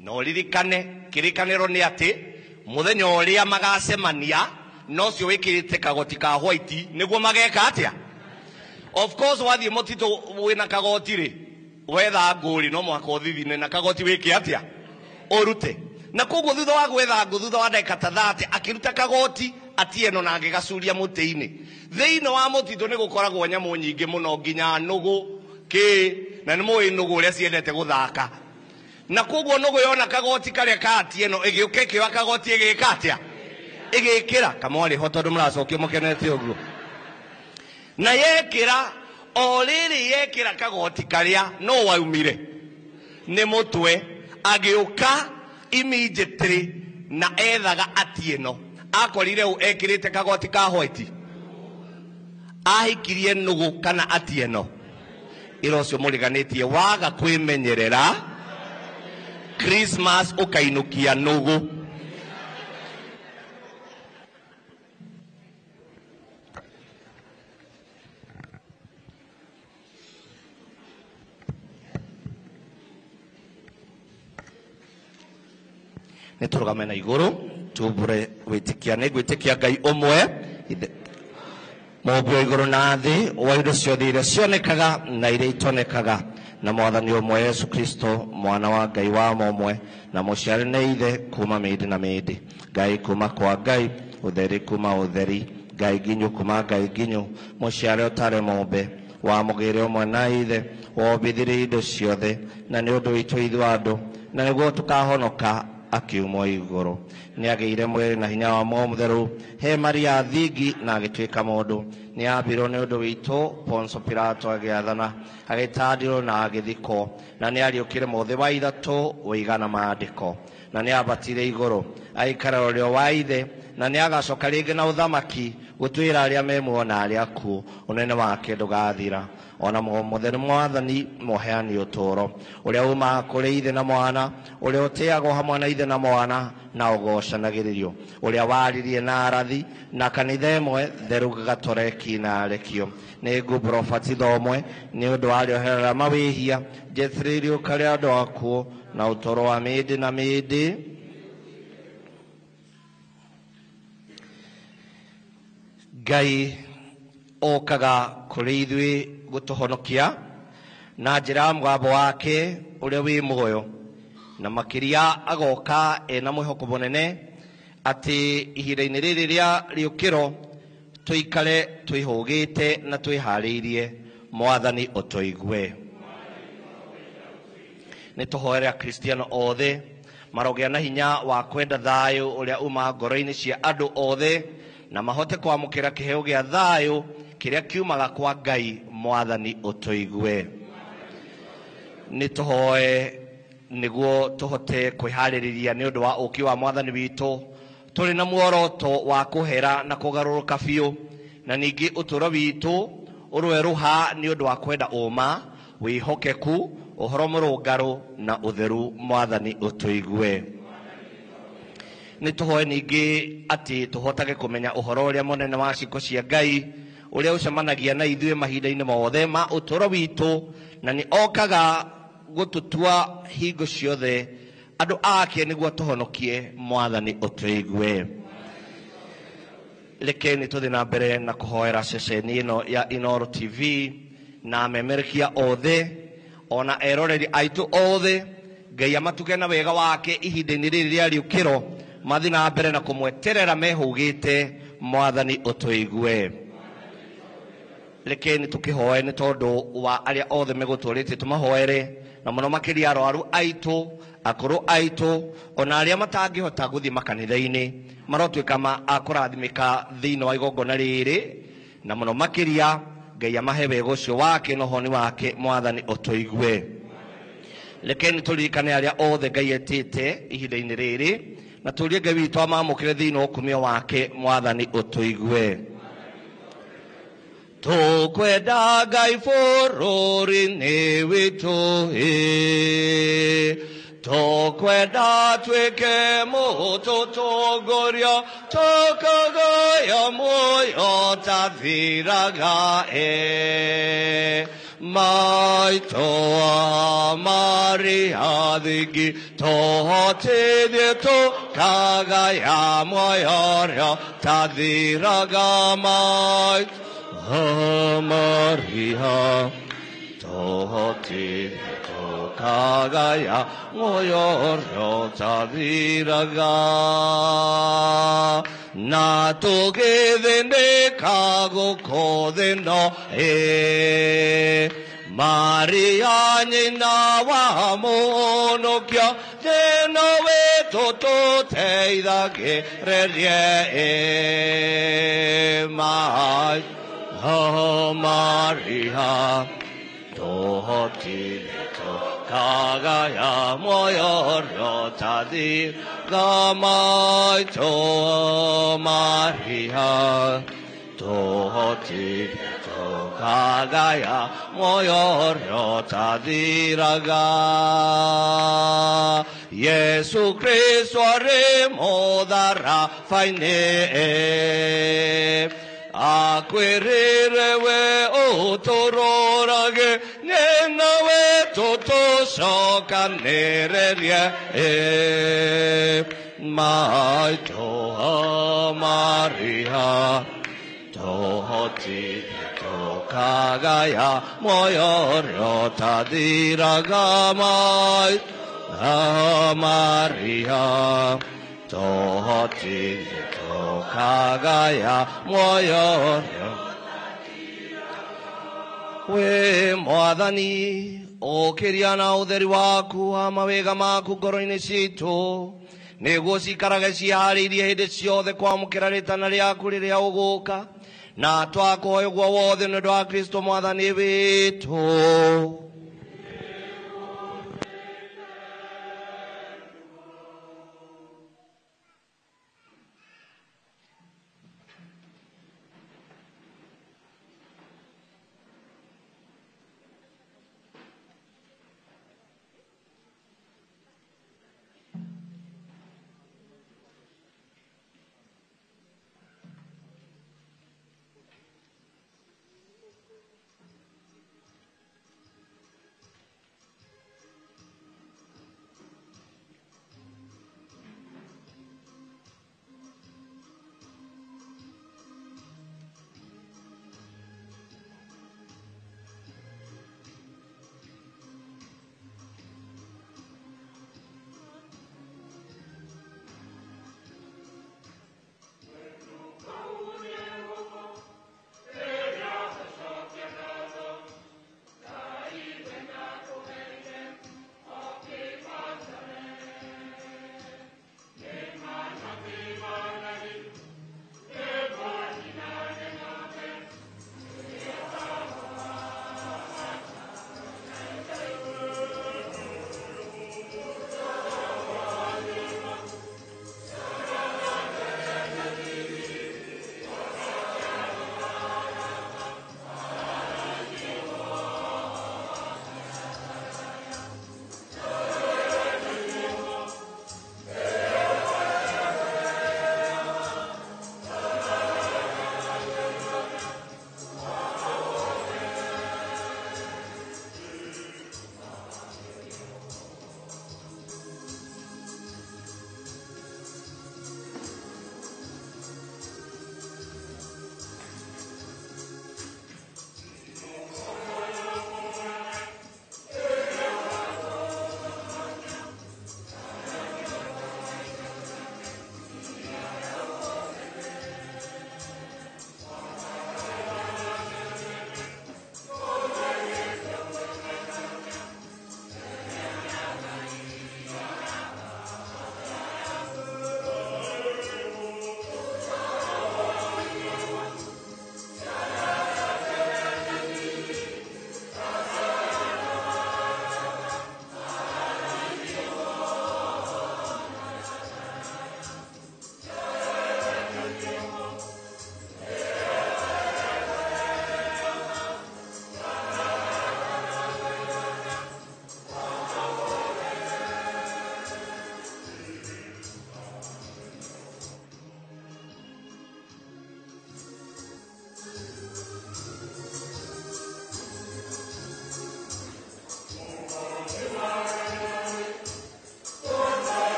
no ririkane kirikaniro ni ati muthenya uria magacemania no cio wikirite kagoti ka white niguo mageka atia of course wathie mutitu wina kagoti ri wetha ngũri no mwaka uthithine na kagoti wiki atia urute na koguo thutha wa gwetha ngũ thutha wa ndagĩka ta 30 akiruta kagoti Atieno na agigacuria muti-ini thiini wa mutitu ni gukoragwo nyamu nyingi muno nginya nugu ki na ni mui nugu uria ciendete guthaka na koguo nugu yona kagoti karia ka Atieno igiuke wa kagoti igika atia igikira kamwari ho tondu muracokia mukenete uguo na yekira o riri yekira kagoti karia no waumire ni mutwe agiuka immediately na ethaga Atieno akorire u ekirite kagoti ka white ahikirie nugu kana Atieno irocio muriganitie waga kwimenyerera Christmas ukainukia nugu neturugame na iguru tubure gwitikia ne gwitikia Ngai umwe mobyo iguru na thi wa indo ciothe iria cionekaga na iria itonekaga na mwathani umwe Yesu Kristo mwana wa Ngai wa momwe na muciari na ithe kuma mĩndĩ na mĩndĩ Ngai kuma kwa Ngai utheri kuma utheri Ngai nginyu kuma Ngai nginyu muciari utare mombe wa mugĩre umwe na ithe wombithirie indo ciothe na nĩ ũndũ witũ ithuĩ andũ na nĩguo tukahonoka akiumwo iguru ni ageire mwiri na hinya wa Mũtheru he Maria thingi na agituika mundu ni ambirwo ni undu witu Ponso Pilato agiathana agitandirwo na agithiko na ni ariukire mothe wa ithatu wigana maandiko na ni abatire iguru aikara urio wa ithe na ni agacoka ringi na uthamaki gutwira aria memuona aria ku unene wake ndugathira ona Mũtheru mwathani muheani uturo uria uma kuri ithe na mwana uria utiagwo hamwe na ithe na mwana na ugocanagiririo uria waririe na arathi na kanitha imwe theru gatoreki na rekio ni nguburo batitho umwe ni undu warioherera mawihia njethiririo karia andu akuo na utoro wa mĩndĩ na mĩndĩ Ngai okaga kuri ithuĩ gutuhonokia na njira mgambo wake uria wi muoyo na makiria agoka ena mwihoko munene ati ihinda-inĩ rĩrĩ rĩa riũkĩro tuikare twihũgĩte na twihariirie mwathani utuigue ni tuhoere akristiano othe marogea na hinya wa kwenda thayo uria uma ngoro-inĩ cia andu othe na mahote kwamũkĩra kĩheo gĩa thayo kiria kiumaga kwa Ngai mwathani utuigue ni tuhoe niguo tuhote kwihaririria ni undu wa uki wa mwathani witu turi na muoroto wa kuhera na kugaruruka biu na ningĩ ũtũũro witũ ũrwerũha nĩ ũndũ wa kwenda ũma wĩhokeku ũhoro mũrũngarũ na ũtheru. Mwathani ũtũigue. Nĩ tũhoe ningĩ atĩ tũhotage kũmenya ũhoro ũrĩa mũnene wa ciĩko cia Ngai ũrĩa ũcemanagia na ithuĩ mahinda-inĩ mothe ma ũtũũro witũ, na nĩ okaga gũtũtua hingo ciothe andũ ake nĩguo tũhonokie. Mwathani ũtũigue. Reke nĩ tũthiĩ na mbere na kũhoera ceceni ĩno ya Inooro TV na amemerekia othe ona eroreri aitũ othe. Ngai amatuge na wega wake ihinda-inĩ rĩrĩ rĩa rĩũkĩro, mathiĩ na mbere na kũmweterera mehũgĩte. Mwathani ũtũigue. Reke nĩ tũkĩhoe nĩ tondũ wa arĩa othe megũtũrĩte tũmahoere, na mũno makĩria arwaru aitũ, akũrũ aitũ, ona arĩa matangĩhota gũthiĩ makanitha-inĩ marotuĩka akũrathimĩka thĩinĩ wa igongona rĩrĩ, na mũno makĩria Ngai amahe wega ũcio wake na ũhoni wake. Mwathani ũtũigue. Reke nĩ tũririkane arĩa othe Ngai etĩte ihinda-inĩ rĩrĩ, na tũrie Ngai witũ amamũkĩre thĩinĩ wa ũkumio wake. Mwathani ũtũigue. Tũkwenda Ngai bũrũri-inĩ witũ, tũkwenda tuĩke mũtũtongoria, tũkagaya muoyo tathiraga. Maitũ marĩ athingi, tũhotithie tũkagaya muoyo rĩo tathiraga. Maitũ Maria, tohoti tokagaya moyo tathiraga, na tugithinde kagukothino Maria nyina wa mũhonokia, thĩna witũ tũteithagĩrĩrie. Maria, tohotire tokagaya moyo tathiraga. Maitũ Maria, tohotire tokagaya moyo tathiraga. Yesu Kristo arĩ mũtharaba-inĩ, akwĩrĩre we ũtũrorage, nyina witũ tũcokanĩrĩrie. Maitũ Maria, tohotire tokagaya moyo tathiraga. Maitũ Maria, tohotire tokagaya moyo. We Mwathani, ũkĩria na ũtheri waku wa mawega maku ngoro-inĩ citũ, nĩguo cikarage ciharĩirie hĩndĩ ciothe kwamũkĩra rĩtana rĩaku rĩrĩa ũgũka, na twakũhoya ũguo wothe nĩ ũndũ wa Kristo Mwathani witũ.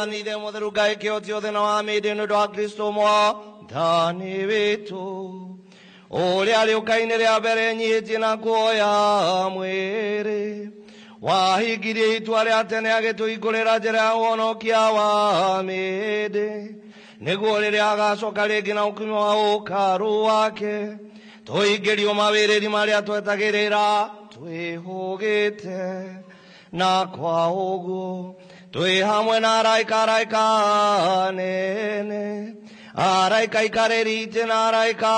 Mwathani ithe mũtheru Ngai kĩo ciothe na wa mĩndĩ nĩ ũndũ wa Kristo Mwathani witũ, ũrĩa rĩũka-inĩ rĩa mbere nyihĩtie na kuoya mwĩrĩ, wahingirie itua rĩa tene agĩtũhingũrĩra njĩra ya ũhonokia wa mĩndĩ, nĩguo rĩrĩa agacoka rĩngĩ na ũkumio wa ũkaru wake tũhingĩrio mawĩrĩri marĩa twetagĩrĩra twĩhũgĩte, na kwa ũguo twĩ hamwe na araika nene, araika ikarĩri itĩ na araika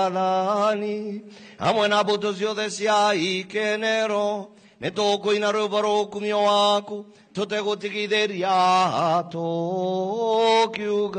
athani, hamwe na mbũtũ ciothe cia ikenero, nĩ tũkũina rwĩmbo rwa ũkumio waku tũtegũtigithĩria tũkiugaga.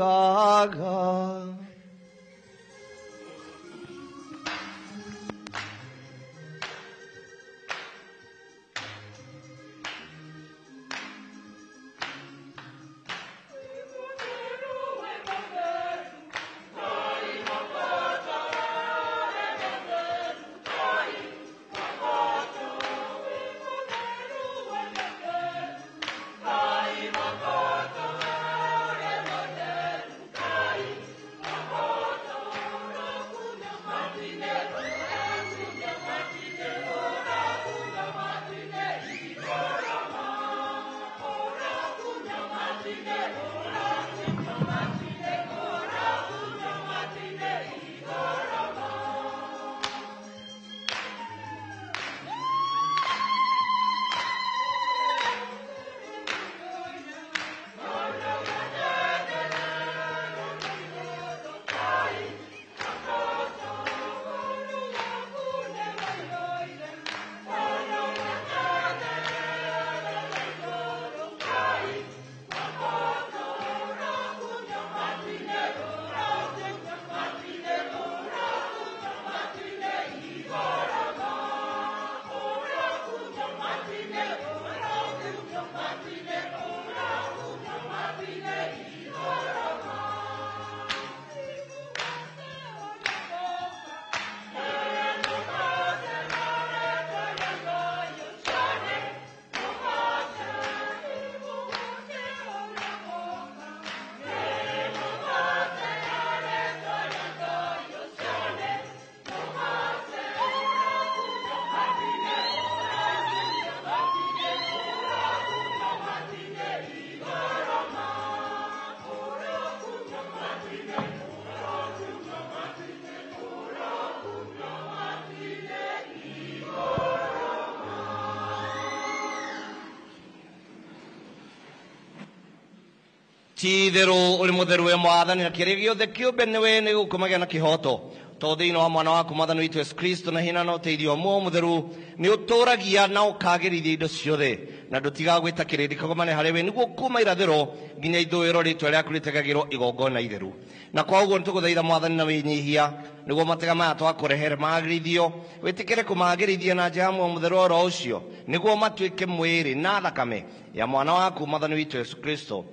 Ti-itherũ ũrĩ mũtheru we Mwathani, na kĩrĩa gĩothe kĩũmbe nĩwe nĩ gũkũmagĩa na kĩhoto to thĩinĩ wa mwana waku Mwathani witũ Yesu Kristo, na hinya na ũteithio mũtheru nĩ ũtũũragia na ũkagĩrithia indo ciothe, na ndũtigaga gwĩta kĩrĩndĩ kagomane harĩ we, nĩguo kuuma irathĩro nginya ithũĩro rĩĩtwa rĩaku rĩtegagĩrwo igongona itheru. Na kwa ũguo nĩtũgũthaitha Mwathani na wĩnyihia, nĩguo matega maya twakũrehere magĩrithio, wĩtĩkĩre kũmagĩrithia na njĩra ya mũtheru oro ũcio, nĩguo matuĩke mwĩrĩ na thakame ya mwana waku Mwathani witũ Yesu Kristo,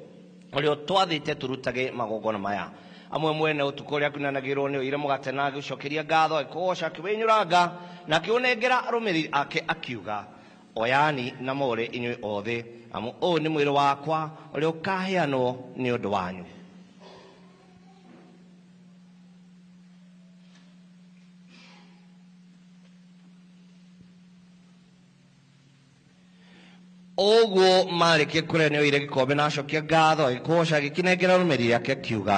ũrĩa twathĩte tũrutage magongona maya. Amwe mwene ũtukũ ũrĩa akunanagĩrwo nĩ oire mũgate na agĩcokeria ngatho, akĩgoca akĩwĩnyũranga na akĩũnengera arũmĩrĩri ake akiuga, oyani na mũrĩ inyuĩ othe, amu ũũ nĩ mwĩrĩ wakwa ũrĩa ũkaheanwo nĩ ũndũ wanyu. Ũguo marĩkia kũrĩa nĩ oire gĩkombe na acokia ngatho, agĩkũgoca agĩkĩnengera arũmĩrĩri ake akiuga,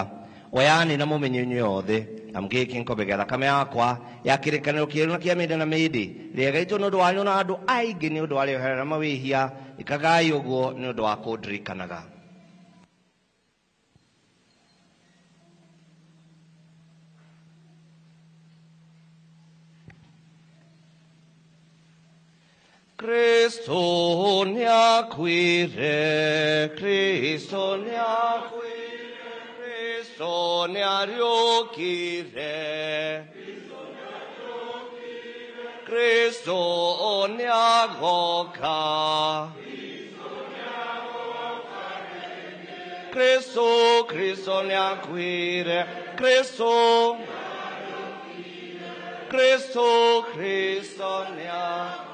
oyani na mũmenye inyuĩ othe, amu gĩkĩ nĩ gĩkombe gĩa thakame yakwa ya kĩrĩkanĩro kĩerũ na kĩa mĩndĩ na mĩndĩ, rĩagaitwo nĩ ũndũ wanyu na andũ aingĩ nĩ ũndũ wa rĩoherera mawĩhia. Ĩkagai ũguo nĩ ũndũ wa kũndirikanaga. Kristo nĩakuire, Kristo nĩakuire, Kristo nĩariũkire, Kristo nĩagoka, Kristo, Kristo nĩakuire, Kristo, Kristo, Kristo nĩagoka.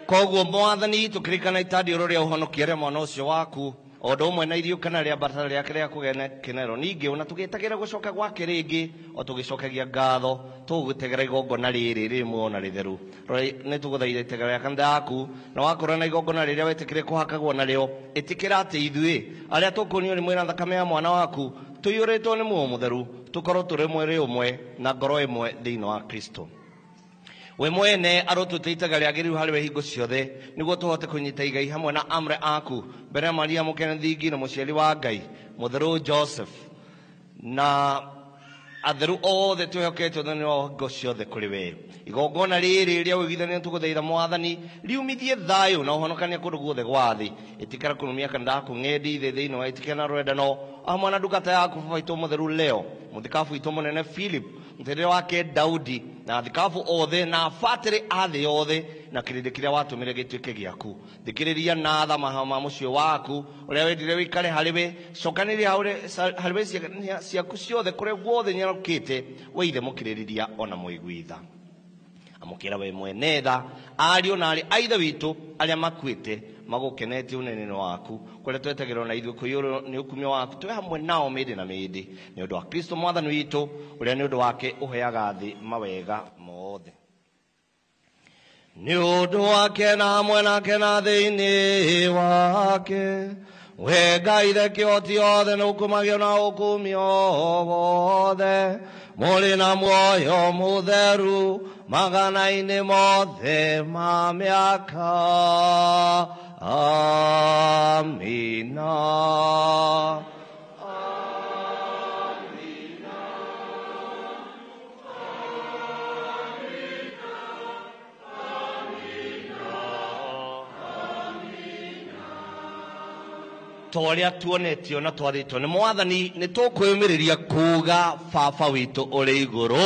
koguo mwathani tukirikana itandiro ria uhonokia ria mwana ucio waku odo umwe na irio kana ria batara riake ria kugena kinero ningi ona tugitagira gucoka gwake ringi o tugicokagia ngatho tugutegera igongona riri rimwe ona ritheru ni tuguthaitha itegera kanitha yaku na wakorana igongona riria wetikire kuhakagwo nario itikira ati ithui aria tukunio ni mwira thakame ya mwana waku tuyuritwo ni muo mutheru tukorwo turi mwiri umwe na ngoro imwe thiini wa Kristo we mwene arotutitaga riagiriru hariwe hingo ciothe niguo tuhote kunyita igai hamwe na amre aku mbere Maria mukene thingi na muciari wa Ngai mutheru Joseph na atheru othe twihokete thoni wa hingo ciothe kuri we igongona riri ria wigithania tuguthaitha mwathani riumithie thayu na uhonokania kundu guothe gwa thi itikara kurumia kanitha yaku ng'endi thi thiini wa itikana rwendano hamwe na ndungata yaku baba itu mutheru leo muthikabu itu munene Philip muthere wake Daudi na thikabu othe na fatiri athi othe na kirindi kiria watumire gituike giaku thikiriria na tha mahama mucio waku uria wendire wikare hariwe cokaniria hariwe ciaku ciothe kuria guothe nyarukite weithe mukiririria ona muigwitha amukira we mwene tha ario na ari aithe witu aria makwite magukeneti unene waku kuria twetagirwo na ithuĩ kũiyũrwo nĩ ũkumio waku twe hamwe nao mĩndĩ na mĩndĩ nĩ ũndũ wa Kristo mwathani witũ ũrĩa nĩ ũndũ wake ũheaga thĩ mawega mothe nĩ ũndũ wake na hamwe nake na thĩinĩ wake we Ngai ithe kĩhoti othe na ũkumagio na ũkumio wothe mũrĩ na muoyo mũtheru magana-inĩ mothe ma mĩaka amina toria tuonetio na twathitwo nĩ mwathani nĩ tũkwĩyũmĩrĩria kuga baba witũ ũrĩ igũrũ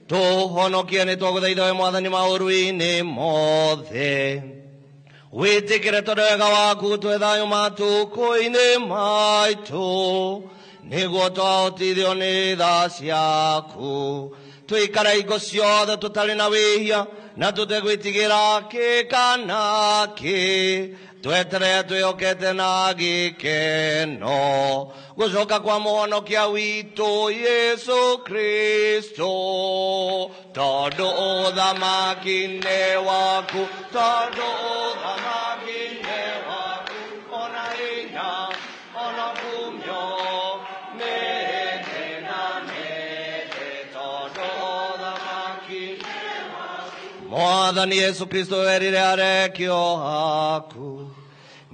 tũhonokie nĩ twagũthaitha we mwathani maũru-inĩ mothe wĩtĩkĩre tondũ wega waku twĩ thayũ matukũ-inĩ maitũ nĩguo twahotithio nĩ tha ciaku twĩikara hingo ciothe tũtarĩ na wĩhia na tũtegwĩtigĩra kĩ kana kĩ tweterere twĩhokete na gĩkeno gũcoka kwa mũhonokia witũ Yesu Kristo tondũ ũthamaki-inĩ waku tondũ ũthamaki-inĩ waku ona hinya ona kumio mĩthĩ na mĩthĩ tondũ ũthamaki-inĩ waku mwathani Yesu Kristo werire arekio haku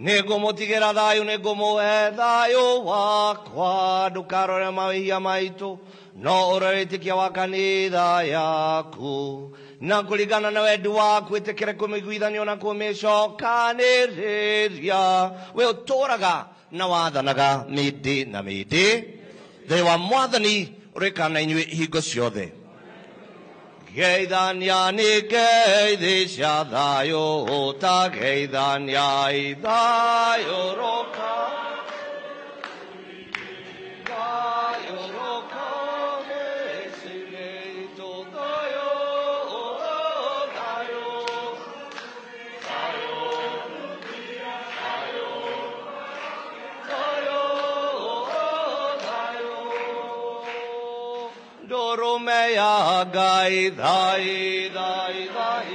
nĩngũmũtigĩra thayũ nĩngũmũhe thayũ wakwa ndũkarore mawĩhia maitũ no ũrore wĩtĩkia wa kanitha yaku na kũringana na wendi waku ĩtĩkĩre kũmĩiguithanio na kũmĩcokanĩrĩria we ũtũũraga na wathanaga mĩndĩ na mĩndĩ thĩ wa mwathani ũrĩkana na inyuĩ hingo ciothe geithania nĩ ngeithi thayũ ta geithania ithayũrũka thayũrũka mĩciĩ-inĩ itũ thayũ thayũ thayũ thayũ thayũ ndũrũme ya Ngai thai thai thai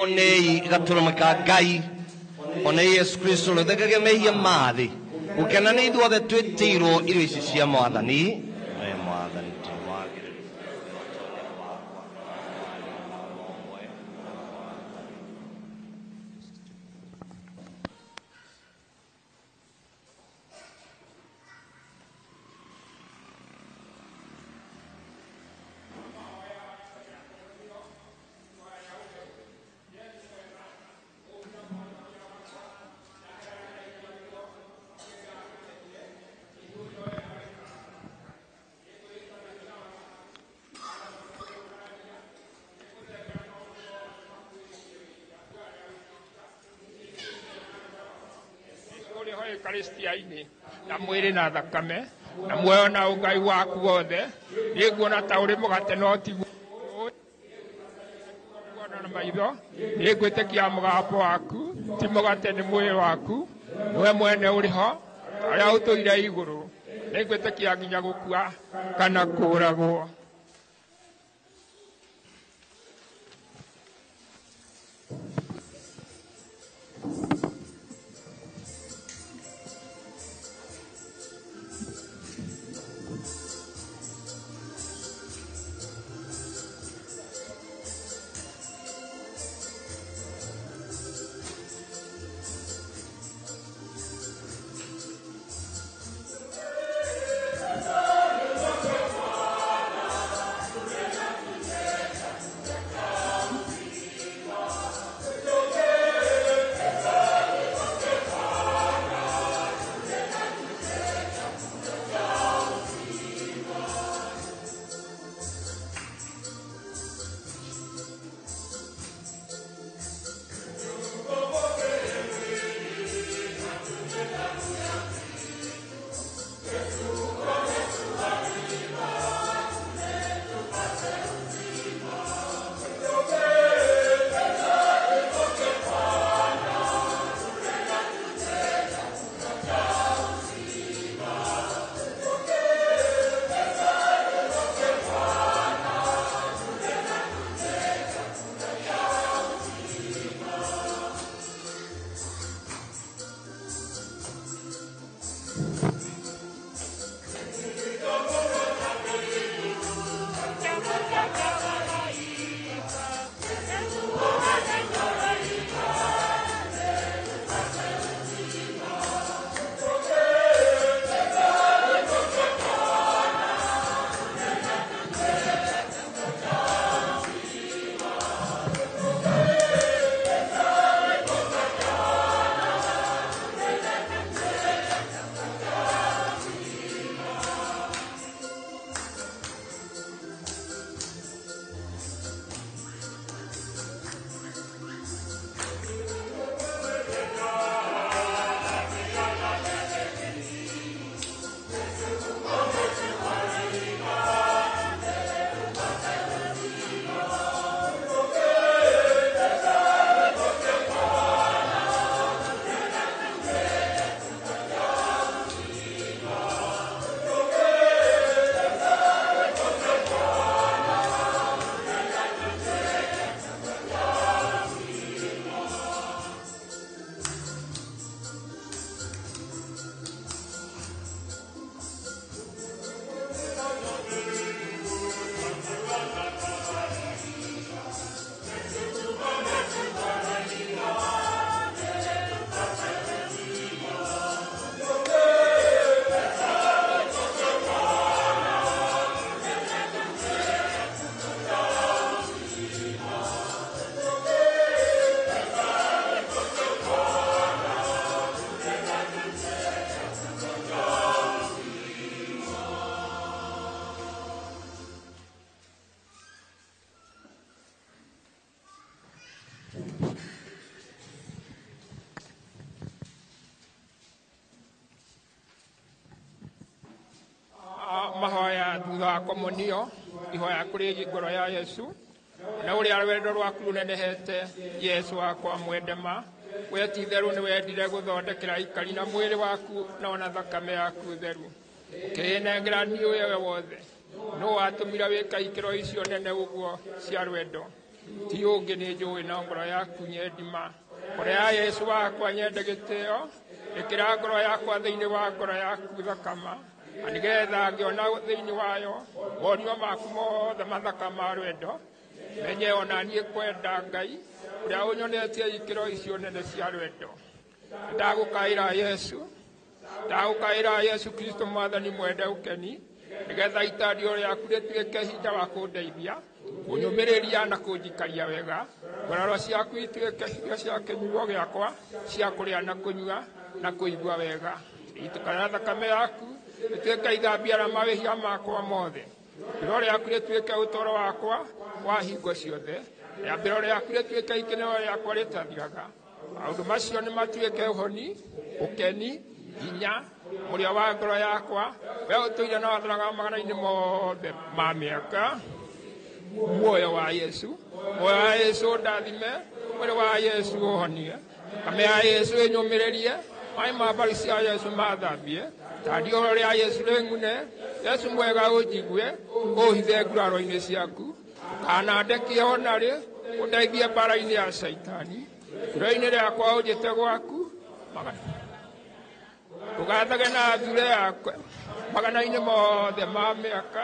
onei gaturumika Ngai onei Yesu Kristo ruthegage mehia mathi gukena ni ithuothe twitiirwo irio ici cia Mwathani Kristiaini na mwiri na thakame na muoyo na ungai waku wothe niguona ta uri mugate no ti kuona na maitho nigwitikia mugambo waku ti mugate ni mwiri waku we mwene uri ho aria utuire iguru nigwitikia nginya gukua kana kuragwo. mahoya thutha wa komunio ihoya kuri ngoro ya Yesu na uria wendo rwaku runenehete Yesu wakwa mwendema we ti theru ni wendire guthondekera ikari na mwiri waku na ona thakame yaku theru ukinengera ni uyo wothe no watumira wika ikiro icio nene uguo cia rwendo ti ũngĩ nĩ njũĩ na ngoro yaku nyendima ngoro ya Yesu wakwa nyende gĩtĩo ĩkĩra ngoro yakwa thĩinĩ wa ngoro yaku thakama na nĩgetha ngĩona thĩinĩ wayo morio maku mothe mathaka ma rwendo menye ona niĩ kwenda Ngai ũrĩa ũnyonetie ikĩro icio nene cia rwendo ndagũkaĩra Yesu Kristo mwathani mwende ũkeni nĩgetha itandio rĩaku rĩtuĩke hinya wa kũndeithia kũnyũmĩrĩria na kũnjikaria wega ngororo ciaku ituĩke hinya cia kĩnyuo gĩakwa cia kũrĩa na kũnyua na kũigua wega itukana thakame yaku ĩtuĩke ithambia na mawĩhia makwa mothe rĩo rĩaku rĩtuĩke ũtũũro wakwa wa hingo ciothe rĩambĩro rĩaku rĩtuĩke ikenero rĩakwa rĩtathiraga maũndũ macio nĩ matuĩke ũhoni ũkeni hinya mũrĩa wa ngoro yakwa we ũtũire na wathanaga magana-inĩ mothe ma mĩaka muoyo wa Yesu ndathime mwĩrĩ wa Yesu ũhonie thakame ya Yesu ĩnyũmĩrĩrie maĩ ma mbari cia Yesu mathambie tandioro rĩa Yesu rĩng'une Yesu mwega ũnjigue ũhithe nguraro-inĩ ciaku ndũkanandekie ona rĩ ũndeithie mbara-inĩ ya Saitani ngoro-inĩ rĩakwa ũnjĩte gwaku ũgathage na thure yakwa magana-inĩ mothe ma mĩaka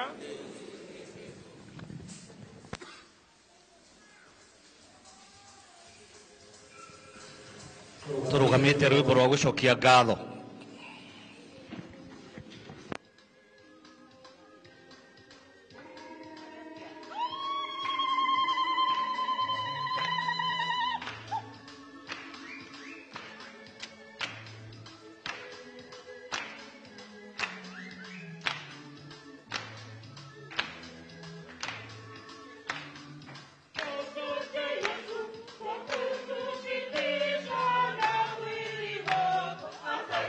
tũrũgamĩte rwĩmbo rwa gũcokia ngatho. Thank you.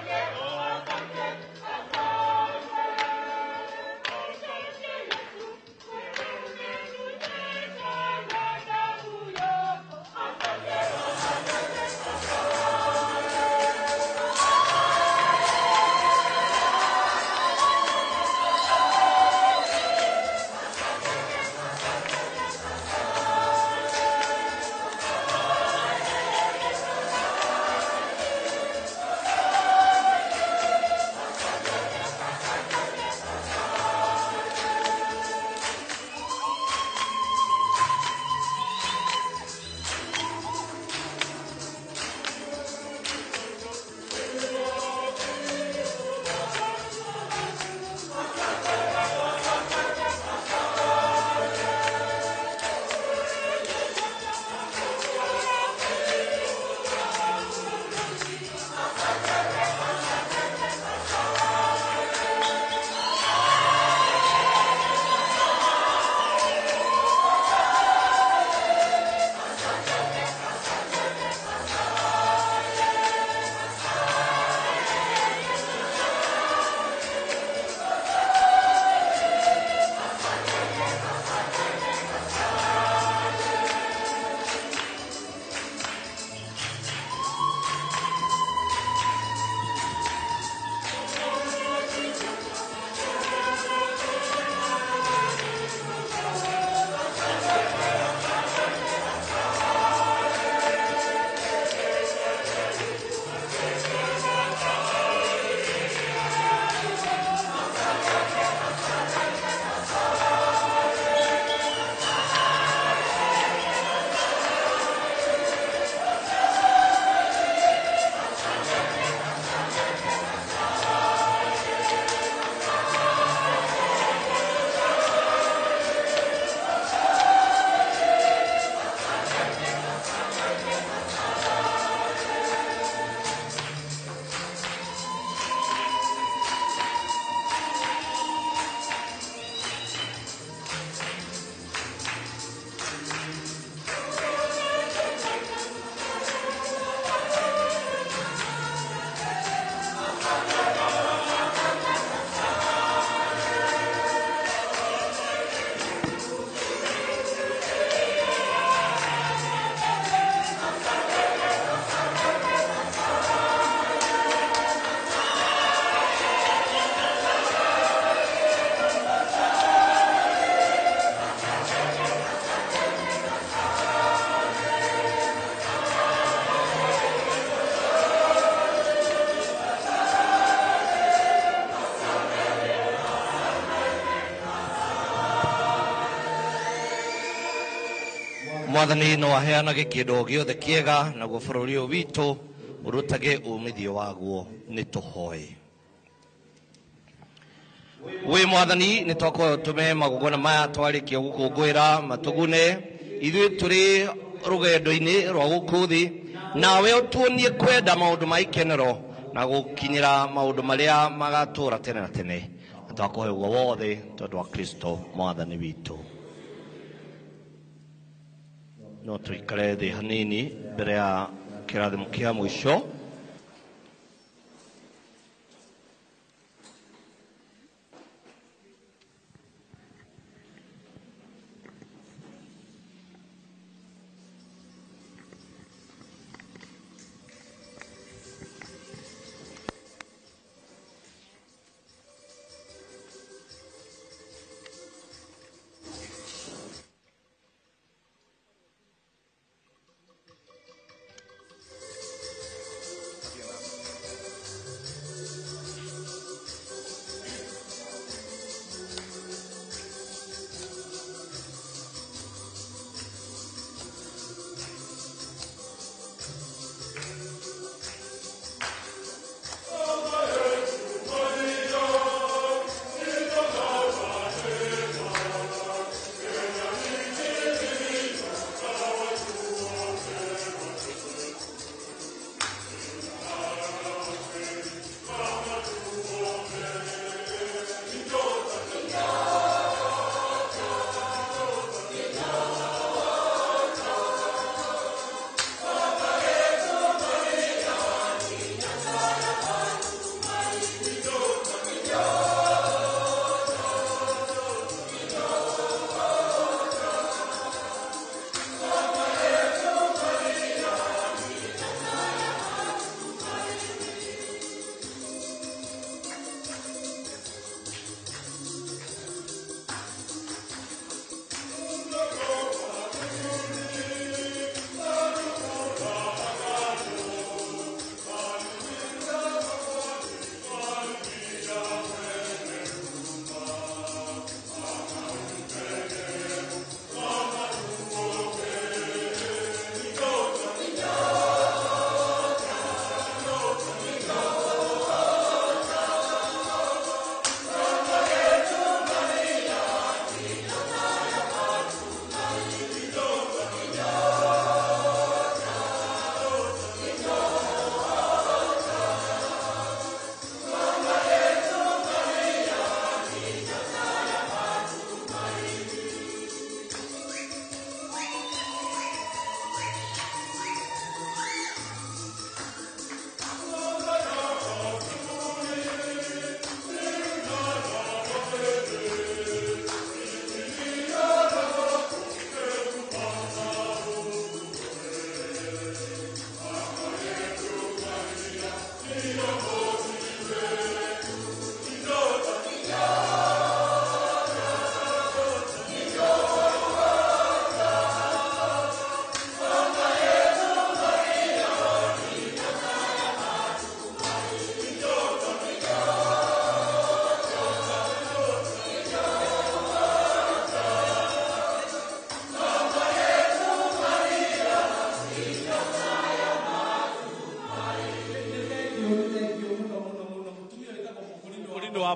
mwathani no aheanage kĩndũ gĩothe kĩega naguo bũrũri ũyũ witũ ũrutage umithio waguo nĩ tũhoe. We mwathani nĩ twakorwo tũme magongona maya twarĩkia gũkũngũĩra matũgune ithuĩ tũrĩ rũgendo-inĩ rwa gũkũ thĩ, nawe ũtuonie kwenda maũndũ ma ikenero na gũkinyĩra maũndũ marĩa magatũũra tene na tene. Twakũhe ũguo wothe tondũ wa Kristo mwathani witũ. No tũikare thĩ hanini mbere ya kĩrathimo kĩa mũico.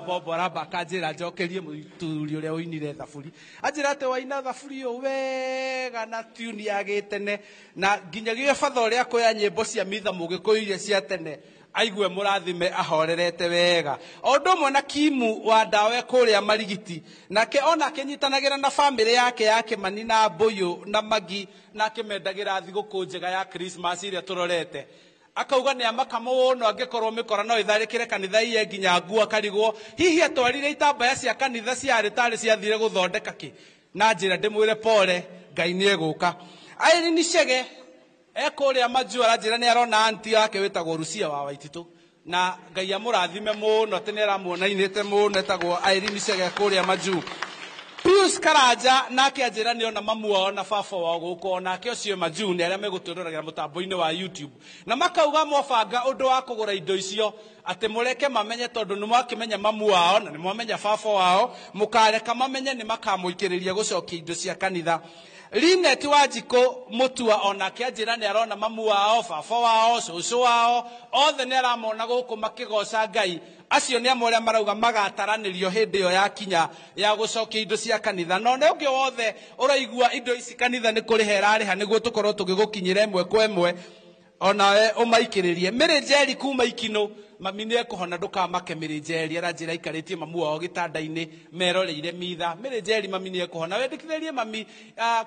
Bobo aramba kanjira njokerie mũthuri ũrĩa ũinire thaburi, anjĩra atĩ waina thaburi ũyũ wega na tuni ya gĩtene na nginyagia batha ũrĩa kũya nyĩmbo cia mitha mũgĩkũyũ iria cia tene aigue mũrathime ahorerete wega. O ũndũ ũmwe na Kimu wa Ndawa kũrĩa Marigiti, nake ona akĩnyitanagĩra na bamĩrĩ yake ya Kĩmani na Mbũyũ na Magi na akĩmendagĩra thigũkũ njega ya Christmas ĩrĩa tũrorete. Akauga nĩ amaka mũno angĩkorwo mĩkora no ĩtharĩkĩre kanitha iye nginya nguo akarigwo hihi atwarire itambaya cia kanitha ciarĩ tarĩ ciathire gũthondeka kĩ. Na njĩra ndĩmwĩre pole, Ngai nĩ egũka. Irene Chege ekũrĩa Majua aranjĩra nĩ arona anti yake wĩtagwo Rucia wa Waititũ na Ngai amũrathime mũno atĩ nĩ aramuona inĩte mũno etagwo Irene Chege kũrĩa Majua. Pius Karanja nake anjĩra nĩ ona mamu wao na baba wao gũkũ nake ũcio Majua nĩ arĩa megũtũroragĩra mũtambo-inĩ wa YouTube na makauga mwabanga ũndũ wa kũgũra indo icio atĩ mũreke mamenye tondũ nĩ mwakĩmenya mamu wao na nĩ mwamenya baba wao mũkareka mamenye nĩ makamũikĩrĩria gũcokia indo cia kanitha. Linet Wanjiko Mutua onake anjira ni arona mamu wao, baba wao, cucu wao, othe ni aramona guku makigoca Ngai. Acio ni amwe aria marauga magataranirio hindi yo yakinya ya gucokia indo cia kanitha. No ne ungi wothe uraigua indo ici kanitha ni kurihera riha niguo tukorwo tugigukinyira imwe kwa imwe, ona umaikiririe Mirĩnjeri kuma Ikino. Mami nĩ ekuhona ndukamake Mirĩnjeri, aranjĩra aikarĩtie mamu wao gĩtanda-inĩ meroreire mitha. Mirĩnjeri mami nĩ ekuhona, wendekithĩrie mami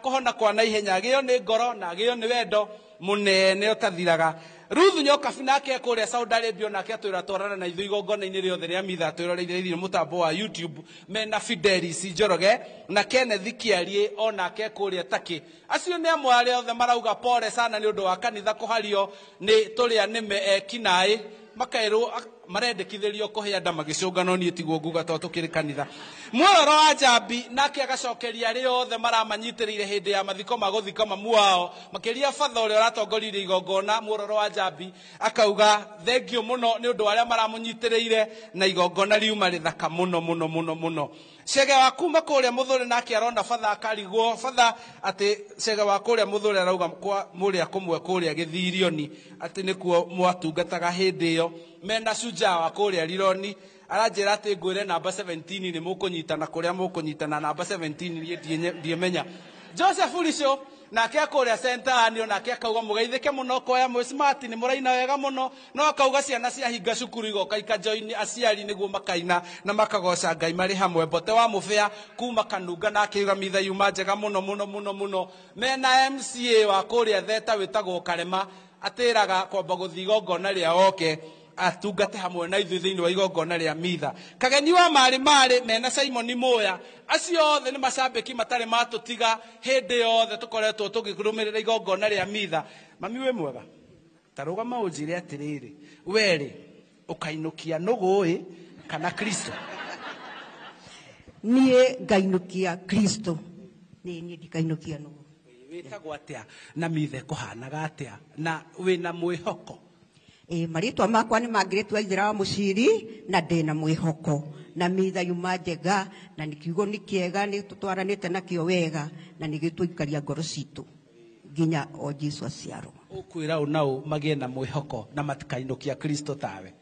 kuhona kwa naihenya, agĩo nĩ ngoro na agĩo nĩ wendo munene ũtathiraga. Ruth Nyokabi nake kũrĩa Saudi Arabia nake atwĩra twarana na ithuĩ igongona-inĩ rĩothe rĩa mitha twĩroreire thĩinĩ mũtambo wa YouTube mena Fidelis Njoroge na Kenneth Kĩarie onake kũrĩa Turkey. Acio nĩ amwe arĩa othe marauga pole sana nĩ ũndũ wa kanitha kũhario nĩ tũrĩa nĩme ekinaĩ, makairwo marendekithĩrio kũhe nda magĩcũngana niĩ tiguo nguga tondũ tũkĩrĩ kanitha. Muororo wa Njambi nake agacokeria arĩa othe maramanyitĩrĩire hĩndĩ ya mathiko ma gũthika mamu wao, makĩria batha ũrĩa ũratongoririe igongona. Muororo wa Njambi akauga thengio mũno nĩ ũndũ wa arĩa maramũnyitĩrĩire na igongona riuma rĩthaka mũno mũno mũno mũno. Cege wa kuma kũrĩa Mũthũrĩ nake arona batha akarigwo batha atĩ Cege wa kũrĩa Mũthũrĩ arauga kwa mũrĩa kũmwe kũrĩa Gĩthirioni atĩ nĩkuo mwatungataga hĩndĩ ĩyo. Mena Shujaa wa kũrĩa Rironi aranjĩra atĩ ngwĩre namba 17 nĩ mũkũnyitana kũrĩa mũkũnyitana namba 17 ndiemenya. Joseph Ulisho nake kũrĩa Centani onake akauga mũgeithĩke mũno koya mwĩ smart nĩ mũraina wega mũno, no akauga ciana ciahinga cukuru igoka ikajoin aciari nĩguo makaina na makagoca Ngai marĩ hamwe. Mbote wa Mũbĩa kuma Kanunga nake auga mitha yuma njega mũno mũno mũno mũno. Mena MCA wa kũrĩa Theta wĩtagwo Karema atĩraga kwamba gũthiĩ igongona rĩa oke atungate hamwe na ithuĩ thĩinĩ wa igongona rĩa mitha. Kageni wa marĩ mena Simon Moya. Acio othe nĩ macambĩki matarĩ matũtiga hĩndĩ yothe tũkoretwo tũgĩrũmĩrĩra igongona rĩa mitha. Mami wĩ mwega, ta rũgama ũnjĩre atĩrĩrĩ, werĩ ũkainũkia nũgũ kana Kristo? Niĩ ngainukia Kristo, niĩ ndikainukia nũgũ. Wĩtagwo atĩa na mitha kũhanaga atĩa na wĩna mwĩhoko? Marĩtwa makwa nĩ Margaret Waithĩra wa Mũciri na ndĩna mwĩhoko na mitha yuma njega na nĩ kiugo nĩ kĩega nĩ tũtwaranĩte nakĩo wega na nĩ gĩtũikaria ngoro citũ nginya o Jesũ aciarwo. Ũkwĩra ũnaũ magĩe na mwĩhoko na matikainũkia Kristo tawe?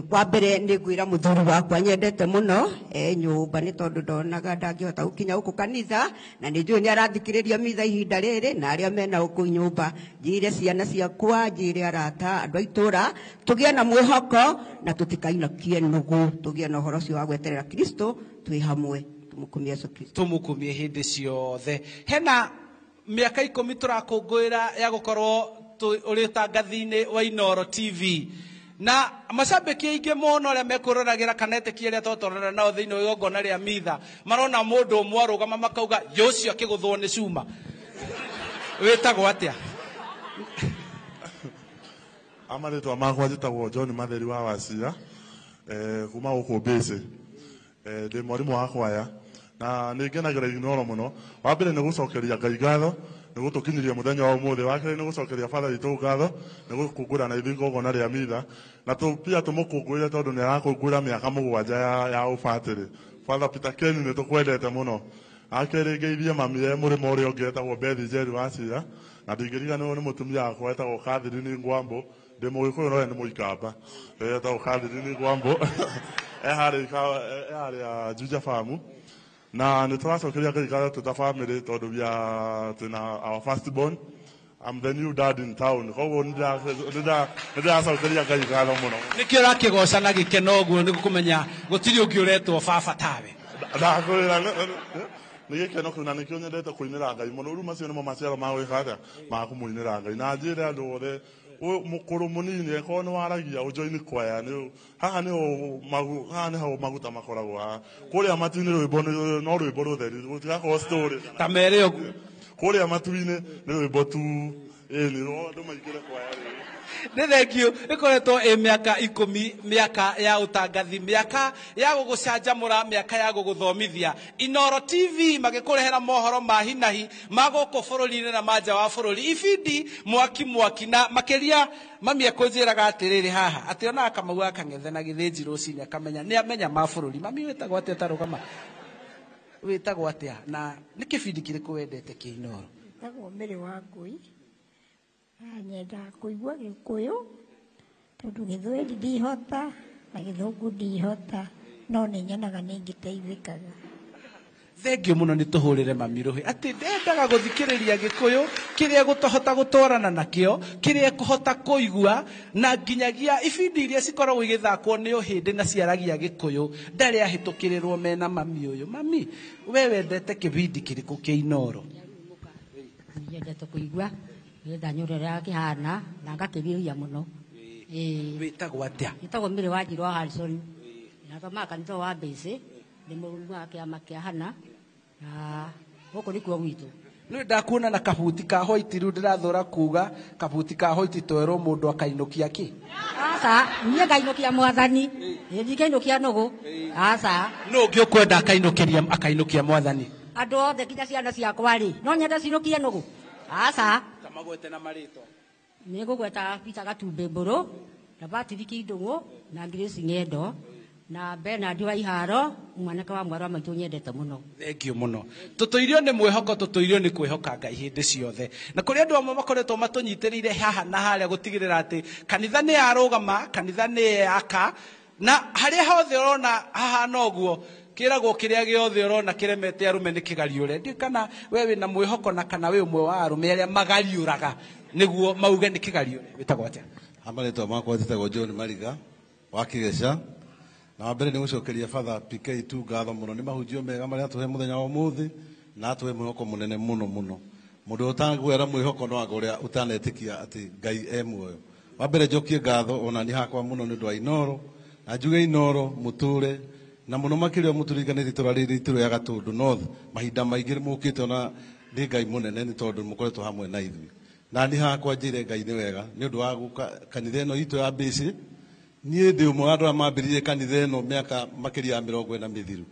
Kwa mbere nĩ ngwĩra mũthuri wakwa nyendete mũno nyũmba nĩ tondũ ndonaga ndangĩhota gũkinya gũkũ kanitha na nĩ njũĩ nĩ arathikĩrĩria mitha ihinda rĩrĩ na arĩa mena gũkũ nyũmba. Njĩre ciana ciakwa, njĩre arata, andũ a itũũra tũgĩe na mwĩhoko na tũtikainũkie nũgũ, tũgĩe na ũhoro ũcio wa gweterera Kristo twĩ hamwe. Tũmũkumie Yesu Kristo, tũmũkumie hĩndĩ ciothe. Hena mĩaka 10 tũrakũngũĩra ya gũkorwo ũrĩ ũtangathi-inĩ wa Inooro TV na macambĩki aingĩ mũno arĩa mekũroragĩra kanetĩki arĩa tũtwarana nao thĩinĩ wa igongona rĩa mitha marona mũndũ ũmwe arũgama makauga Joshua akĩgũthwo nĩ cuma. Wĩtagwo atĩa? Amarĩtwa makwa njĩtagwo John Matheri wa Wacira kuma gũkũ Mbĩcĩ. Ndĩ mwarimũ wa kwaya na nĩ ngenagĩra Inooro mũno. Wa mbere nĩ gũcokeria Ngai ngatho nĩ gũtũkinyiria mũthenya wa ũmũthĩ. Wa kerĩ nĩ gũcokeria batha witũ ngatho nĩ gũkũngũĩra na ithuĩ igongona rĩa mitha na pia tũmũkũngũĩre tondũ nĩ arakũngũĩra mĩaka 7 ya ũbatĩrĩ. Father Peter Ken nĩ tũkwendete mũno. Wa kerĩ ngeithie mami mũrĩmo ũrĩa ũngĩ etagwo Bethi Njeri Wacira na ndingĩriganĩrwo nĩ mũtumia wakwa etagwo Catherine Ngwambo. Ndĩ Mũgĩkũyũ no nĩ Mũikamba etagwo Catherine Ngwambo harĩa Juja Farm. Na nĩ tũracokeria Ngai ngatho tũta family tondũ twĩna our first born. I'm the new dad in town. Koguo nĩ ndĩracokeria Ngai ngatho mũno. Nĩkĩo ũrakĩgoca na gĩkeno ũguo nĩ kũmenya gũtirĩ ũngĩ ũretwo baba tawe? Ndakwĩra nĩ gĩkeno kĩu na nĩkĩo nyendete kũinĩra Ngai mũno. Rĩu macio nĩmo maciaro ma gwĩka atĩa ma kũmũinĩra Ngai na njĩre andũ othe mũkũrũ mũnini eko nĩ waragia ũjoini kwaya haha nĩho maguta makoragwo haha kũrĩa matu-inĩ rwĩmbo no rwĩmbo rũtheri gũtigakorwo story ta mere ũguo kũrĩa matu-inĩ nĩ rwĩmbo tu nĩ andũ maingĩre kwaya nĩ thengio ĩkoretwo mĩaka 10 mĩaka ya ũtangathi mĩaka ya gũgũcanjamũra mĩaka ya gũgũthomithia. Inooro TV magĩkũrehera mohoro ma hinahi ma gũkũ bũrũri-inĩ na manja wa bũrũri ibindi mwaki na makĩria. Mami ekũnjĩraga atĩrĩrĩ haha atĩ ona Kamau akang'ethe na gĩthĩnji rũcinĩ akamenya nĩ amenya ma bũrũri. Mami wĩtagwo atĩa tarũgama? wĩtagwo atĩa na nĩ kĩbindi kĩrĩkũ wendete kĩa Inooro? Wĩtagwo Mĩrĩ wa Ngui. Nyendaga kũigua Gĩkũyũ tondũ Gĩthweri ndihota na Gĩthũngũ ndihota, no nĩ nyonaga nĩ ngĩteithĩkaga. Thengio mũno nĩ tũhũrĩre mami rũhĩ atĩ ndendaga gũthikĩrĩria Gĩkũyũ kĩrĩa gũtohota gũtwarana nakĩo, kĩrĩa kũhota kũigua na nginyagia ibindi iria cikoragwo igĩthakwo nĩ Ũhĩndĩ na ciaragia Gĩkũyũ ndarĩ ahĩtũkĩrĩrwo mena mami ũyũ. Mami, we wendete kĩbindi kĩrĩkũ kĩa Inooro? Nyendete kũigua nĩgetha nyone ũrĩa kĩhana na ngakĩrirĩria mũno. Wĩtagwo atĩa? Wĩtagwo Mĩrĩ wa Njirwa Harrison, na tũmaga kanitha wa Mbĩcĩ, nĩ mũrũmu wa kĩama kĩa Hana na gũkũ nĩkuo gwitũ. Nĩ ndakuona na kabuti ka white rĩu ndĩrathũra kuga kabuti ka white twerwo mũndũ akainũkia kĩ? Aca, niĩ ngainũkia Mwathani, ndikainũkia nũgũ. Aca. Nũ ũngĩ ũkwenda akainũkia Mwathani? Andũ othe nginya ciana ciakwa rĩ, no nyende cinũkie nũgũ. Aca. Tamagwete na marĩtwa. Nĩ ngũgweta Peter Gatumbĩ Mbũrũ, na Patrick Ndũng'ũ, na Grace Ng'endo, na Bernard wa Iharo, mwanake wa mwarwa maitũ nyendete mũno. Thengio mũno. Tũtũirio nĩ mwĩhoko, tũtũirio nĩ kwĩhoka Ngai hĩndĩ ciothe. Na kũrĩ andũ amwe makoretwo matũnyitĩrĩire haha na harĩa gũtigĩrĩra atĩ kanitha nĩ yarũgama, kanitha nĩ yaka, na harĩa hothe ũrona hahana ũguo kĩragwo kĩrĩa gĩothe ũrona kĩremete arũme nĩ kĩgariũre. Ndiũ kana we wĩna mwĩhoko na kana wĩ ũmwe wa arũme arĩa magariũraga nĩguo mauge nĩ kĩgariũre. Wĩtagwo atĩa? Amarĩtwa makwa njĩtagwo John Mariga wa Kĩgeca. Na wambere nĩ gũcokeria Father PK2 ngatho mũno nĩ mahunjio mega marĩa atũhe mũthenya wa ũmũthĩ na atũhe mwĩhoko mũnene mũno mũno. Mũndũ ũtangwera mwĩhoko no anga ũrĩa ũtanetĩkia atĩ Ngai e muoyo. Wambere njokie ngatho ona nĩ hakwa mũno nĩ ũndũ wa Inooro, na njuge Inooro mũtũre na mũno makĩria mũtũringanĩtie itũra rĩrĩ itũra ya Gatũndũ North. Mahinda maingĩ mũkĩte ona nĩ Ngai mũnene nĩ tondũ mũkoretwo hamwe na ithuĩ. Na nĩ hakwa njĩre Ngai nĩ wega nĩ ũndũ wa gũka kanitha ĩno itũ ya Mbĩcĩ. Niĩ ndĩ ũmwe wa andũ arĩa mambĩrĩirie kanitha ĩno mĩaka makĩria ya 40 mĩthiru.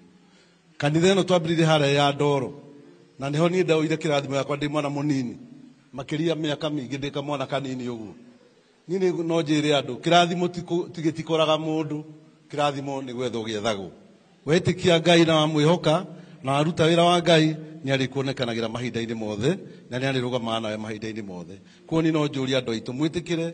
Kanitha ĩno twambĩrĩirie harĩa ya Ndoro, na nĩho niĩ ndaoire kĩrathimo yakwa ndĩ mwana mũnini makĩria mĩaka mĩingĩ ndĩ kamwana kanini ũguo. Niĩ no njĩre andũ kĩrathimo tigĩtikoraga mũndũ, kĩrathimo nĩ gwetha ũgĩethagwo. Wetĩkia Ngai na wamwĩhoka na waruta wĩra wa Ngai nĩ arĩkuonekanagĩra mahinda-inĩ mothe na nĩ arĩrũgamaga nawe mahinda-inĩ mothe. Kuo niĩ no njũrie andũ aitũ mwĩtĩkĩre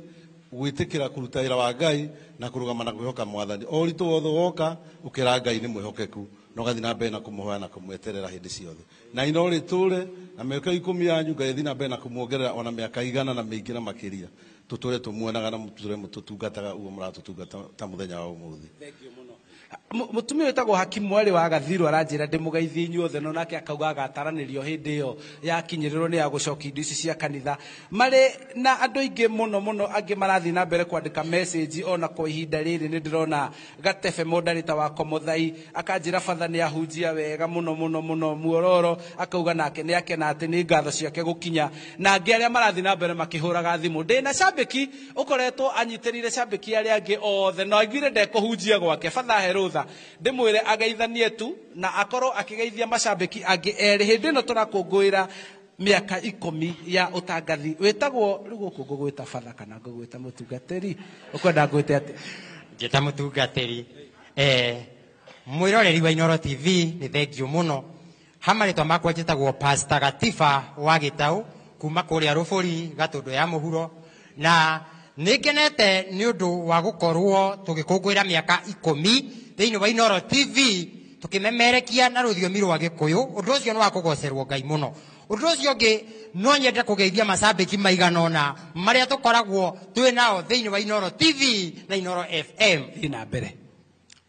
gwĩtĩkĩra kũruta wĩra wa Ngai na kũrũgama na kwĩhoka Mwathani. O ũritũ wothe woka ũkĩra Ngai nĩ mwĩhokeku na ũgathiĩ na mbere na kũmũhoya na kũmweterera hĩndĩ ciothe. Na Inooro rĩtũre na mĩaka 10 yanyu Ngai thiĩ na mbere na kũmuongerera ona mĩaka 100 na mĩingĩ na makĩria. Tũtũre tũmuonaga na tũtũre mũtũtungataga ũguo mũratũtungata ta mũthenya wa ũmũthĩ. Thengio mũno. Mũtumia wĩtagwo Hakimu arĩ wa Gathirũ aranjĩra ndĩmũgeithie inyuothe no nake akauga agataranĩrio hĩndĩ ĩyo yakinyĩrĩrwo nĩ ya gũcokia indo ici cia kanitha. Marĩ na andũ aingĩ mũno mũno angĩ marathiĩ na mbere kwandĩka message ona kwa ihinda rĩrĩ nĩ ndĩrona Gatebe Mondarĩta wa Komothai akanjĩra Father nĩ ahunjia wega mũno mũno mũno Muororo akauga nake nĩ akena atĩ nĩ ngatho ciake gũkinya na angĩ arĩa marathiĩ na mbere makĩhũraga thimũ. Ndĩna cambĩki ũkoretwo anyitĩrĩire cambĩki arĩa angĩ othe na aiguire ndekũhunjia gwake. Father herutha ndĩmwĩre ageithanie tu na akorwo akĩgeithia macambĩki angĩ erĩ. Hĩndĩ ĩno tũrakũngũĩra mĩaka 10 ya ũtangathi. Wĩtagwo rĩu gũkũ ngũgwĩta Father kana ngũgwĩta mũtungatĩri? Ũkwenda ngwĩte atĩ? Njĩta mũtungatĩri. Mwĩroreri wa Inooro TV nĩ thengio mũno. Hamarĩtwa makwa njĩtagwo Pastor Gatiba wa Gĩtaũ kuma kũrĩa Rũbũri Gatũndũ ya mũhuro, na nĩngenete nĩ ũndũ wa gũkorwo tũgĩkũngũĩra mĩaka 10 thĩinĩ wa Inooro TV tũkĩmemerekia na rũthiomi rwa Gĩkũyũ. Ũndũ ũcio nĩ wa kũgocerwo Ngai mũno. Ũndũ ũcio ũngĩ no nyende kũgeithia macambĩki maigana ũna marĩa tũkoragwo twĩ nao thĩinĩ wa Inooro TV na Inooro FM. Ina mbere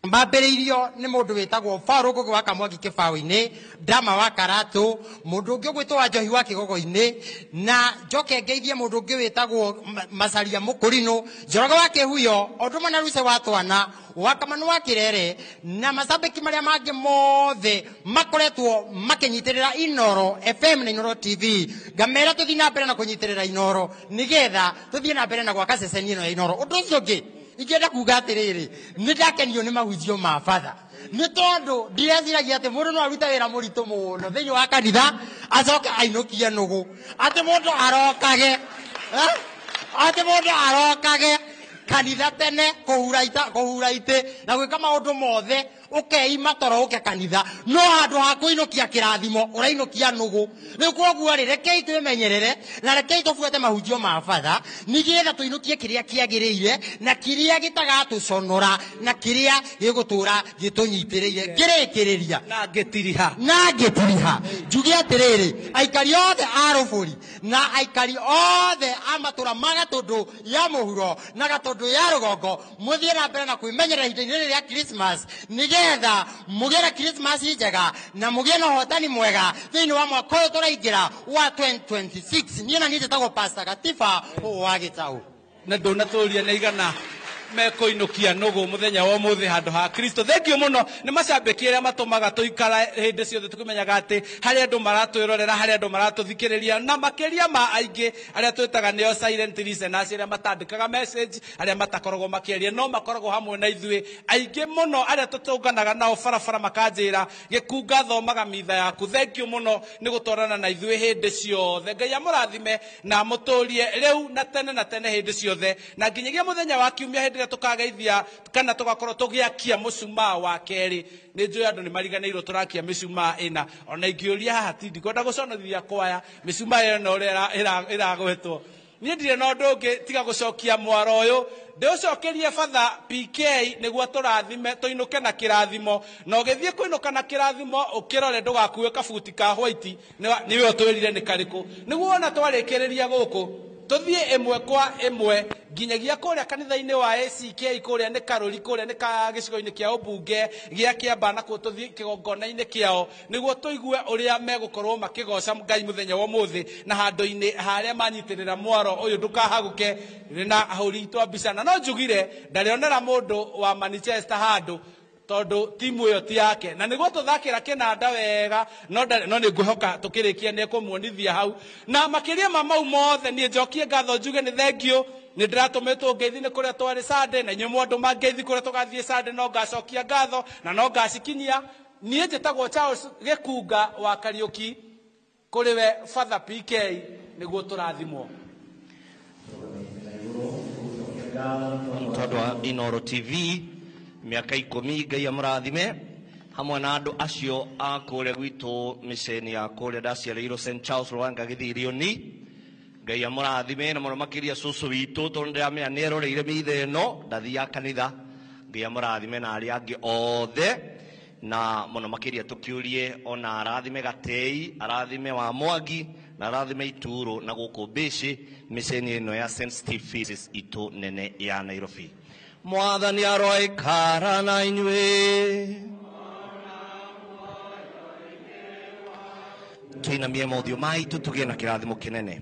mbambĩrĩirio nĩ mũndũ wĩtagwo Farũ Ngũgĩ wa Kamwangi Kĩbaũ-inĩ, Ndama wa Karatũ, mũndũ ũngĩ ũgwĩtwo wa Njohi wa Kĩgogo-inĩ, na njoke ngeithie mũndũ ũngĩ wĩtagwo Macaria Mũkũrinũ, Njoroge wa Kĩhuyo, Ondũma na Ruce wa Twana, wa Kamanu wa Kĩrere na macambĩki marĩa mangĩ mothe makoretwo makĩnyitĩrĩra Inooro FM na Inooro TV. Ngamera tũthiĩ na mbere na kũnyitĩrĩra Inooro nĩgetha tũthiĩ na mbere na gwaka ceceni ĩno ya Inooro. Ũndũ ũcio ũngĩ ingĩenda kuga atĩrĩrĩ, nĩ ndakenio nĩ mahunjio ma Father, nĩ tondũ ndireciragia atĩ mũndũ no arute wĩra mũritũ mũno thĩinĩ wa kanitha acoke ainũkie nũgũ, atĩ mũndũ arokage kanitha tene kũhura itĩ na gwĩka maũndũ mothe ukeima toro uke kanitha no handu ha kuinokia kirathimo urainokia nugu riu koguo ri rekei twimenyerere na rekei tufuate mahunjio ma batha nigetha tuinukie kiria kiagiriire na kiria gitagatuconora na kiria gigutura gitunyitiriire ngirikiriria na ngitiriha njuge atiriri aikari othe a ruburi na aikari othe a matura ma gatundu ya muhuro na gatundu ya rugongo muthie na mbere na kwimenyerera ihinda-ini riri ria Christmas nigetha mugere Christmas njega na mugie na hotani mwega thiini wa mwaka uyu turaingira wa 2026 niĩ na niĩ njĩtagwo Pastor Gatiba wa Gĩtaũ na ndunaturia na igana mekoinukia nugu muthenya wa muthi handu ha Kristo. Thengio muno ni macambiki aria matumaga tuikara hindi ciothe tukimenyaga ati hari andu maratwirorera, hari andu maratuthikiriria na makiria ma aingi aria twitaga nio silent listeners aria matandikaga message aria matakoragwo makiaria no makoragwo hamwe na ithui aingi muno aria tutunganaga nao barabara makanjira gikunga thomaga mitha yaku. Thengio muno ni gutwarana na ithui hindi ciothe. Ngai amurathime na muturie riu na tene hindi ciothe na nginyagia muthenya wa kiumia hindi tukageithia kana tugakorwo tugiakia mucuma wa keri. Ni njui andu ni mariganirwo turakia micuma ina ona ingiuria haha tindi kwenda guconorithia kwaya micuma iyo no iragwetwo ni ndire no ndungi tiga gucokia mwaro uyu ndiucokerie batha PK niguo turathime tuinuke na kirathimo na ugithie kuinuka na kirathimo ukirore ndugakue kabuti ka white niwe utwirire ni kariku niguo ona twarikiriria guku tuthie imwe kwa imwe nginyagia kuria kanitha-ini wa ACK kuria ni Karuri kuria ni gicigo-ini kia ubunge gia Kiamba na ku tuthie kigongona-ini kiao niguo tuigue uria megukorwo makigoca Ngai muthenya wa muthi na handu-ini haria manyitirira mwaro uyu ndukahaguke na ahuri twa mbicana no njugire ndarionera mundu wa Manchester handu tondu timu iyo ti yake na niguo tuthakira kinanda wega no ni nguhoka tukirikia ni kumuonithia hau na makiria ma mau mothe ni njokie ngatho njuge ni thengio ni ndiratumitwo ngeithi ni kuria twari Sunday na nyu mundu mangeithi kuria tugathie Sunday no ngacokia ngatho na no ngacikinyia nie njitagwo Charles Gikunga wa Kariuki kuriwe Father PK niguo turathimwo tondu wa Inoro TV miaka 10 Ngai amurathime hamwe na andu acio a kuria gwitu miceni ya kuria ndaciareirwo St Charles Rwanga Githirioni. Ngai amurathime na muno makiria cucu witu tondu ndiramenya ni eroreire mithe ino ndathia kanitha. Ngai amurathime na aria angi othe na muno makiria tukiurie ona arathime Gatei, arathime wa Mwangi na arathime Ituro na guku Bici miceni ino ya St Stephen's itu nene ya Nairobi. Mwathani aroikara na inyue tuinamie maũthiũ maitũ tũgĩe na kĩrathimo kĩnene.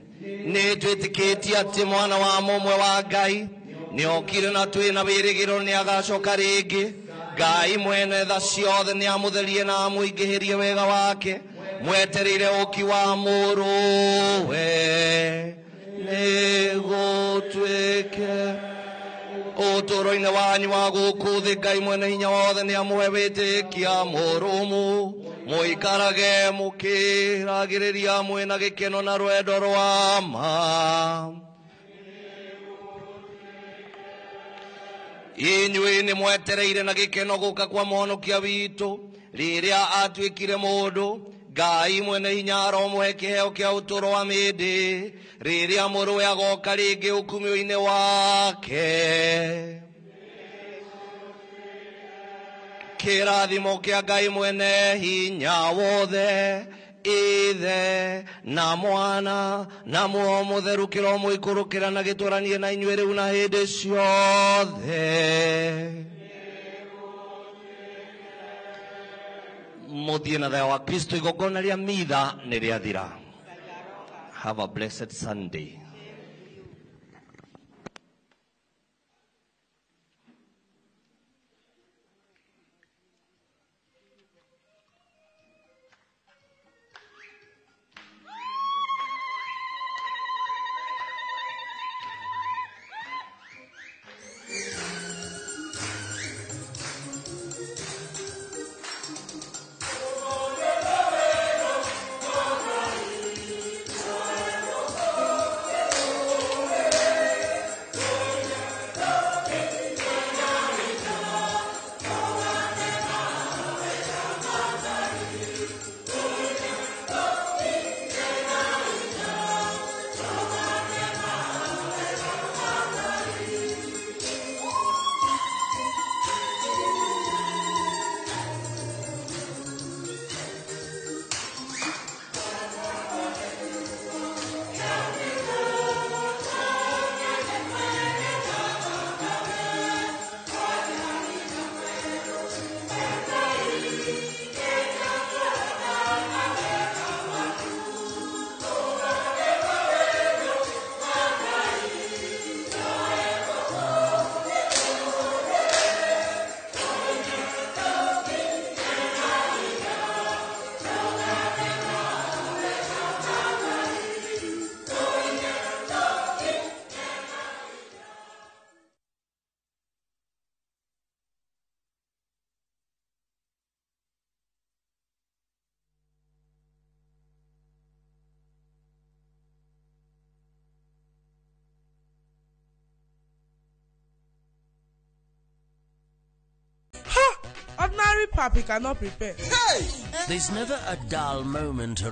Nĩ twĩtĩkĩtie atĩ mwana wa mũmwe wa Ngai nĩ okire na twĩna wĩrĩgĩrĩro nĩ agacoka rĩngĩ. Ngai mwene tha ciothe nĩ amũtherie na amũingĩhĩrie wega wake mwetereire ũki wa mũrũwe nĩguo tuĩke utoro-ini wanyu wa guku thi. Ngai mwene hinya wothe ni amũhe wĩtĩkia mũrũmu mũikarage mũkĩragĩrĩria mwĩna gĩkeno na rwendo rwa ma. Inyuĩ nĩ mwetereire na gĩkeno gũka kwa mũhonokia witũ rĩrĩa atuĩkire mũndũ. Ngai mwene hinya aromũhe kĩheo kĩa ũtũũro wa mĩndĩ rĩrĩa mũrũwe agoka rĩngĩ ũkumio-inĩ wake. Kĩrathimo kĩa Ngai mwene hinya wothe Ithe na Mwana na Muoyo Mũtheru kĩromũikũrũkĩra na gĩtũranie na inyuĩ rĩu na hĩndĩ ciothe. Muthie na thayũ wa Kristo. Igongona rĩa mitha nĩ rĩathira. Have a blessed Sunday. pap he cannot prepare. There's never a dull moment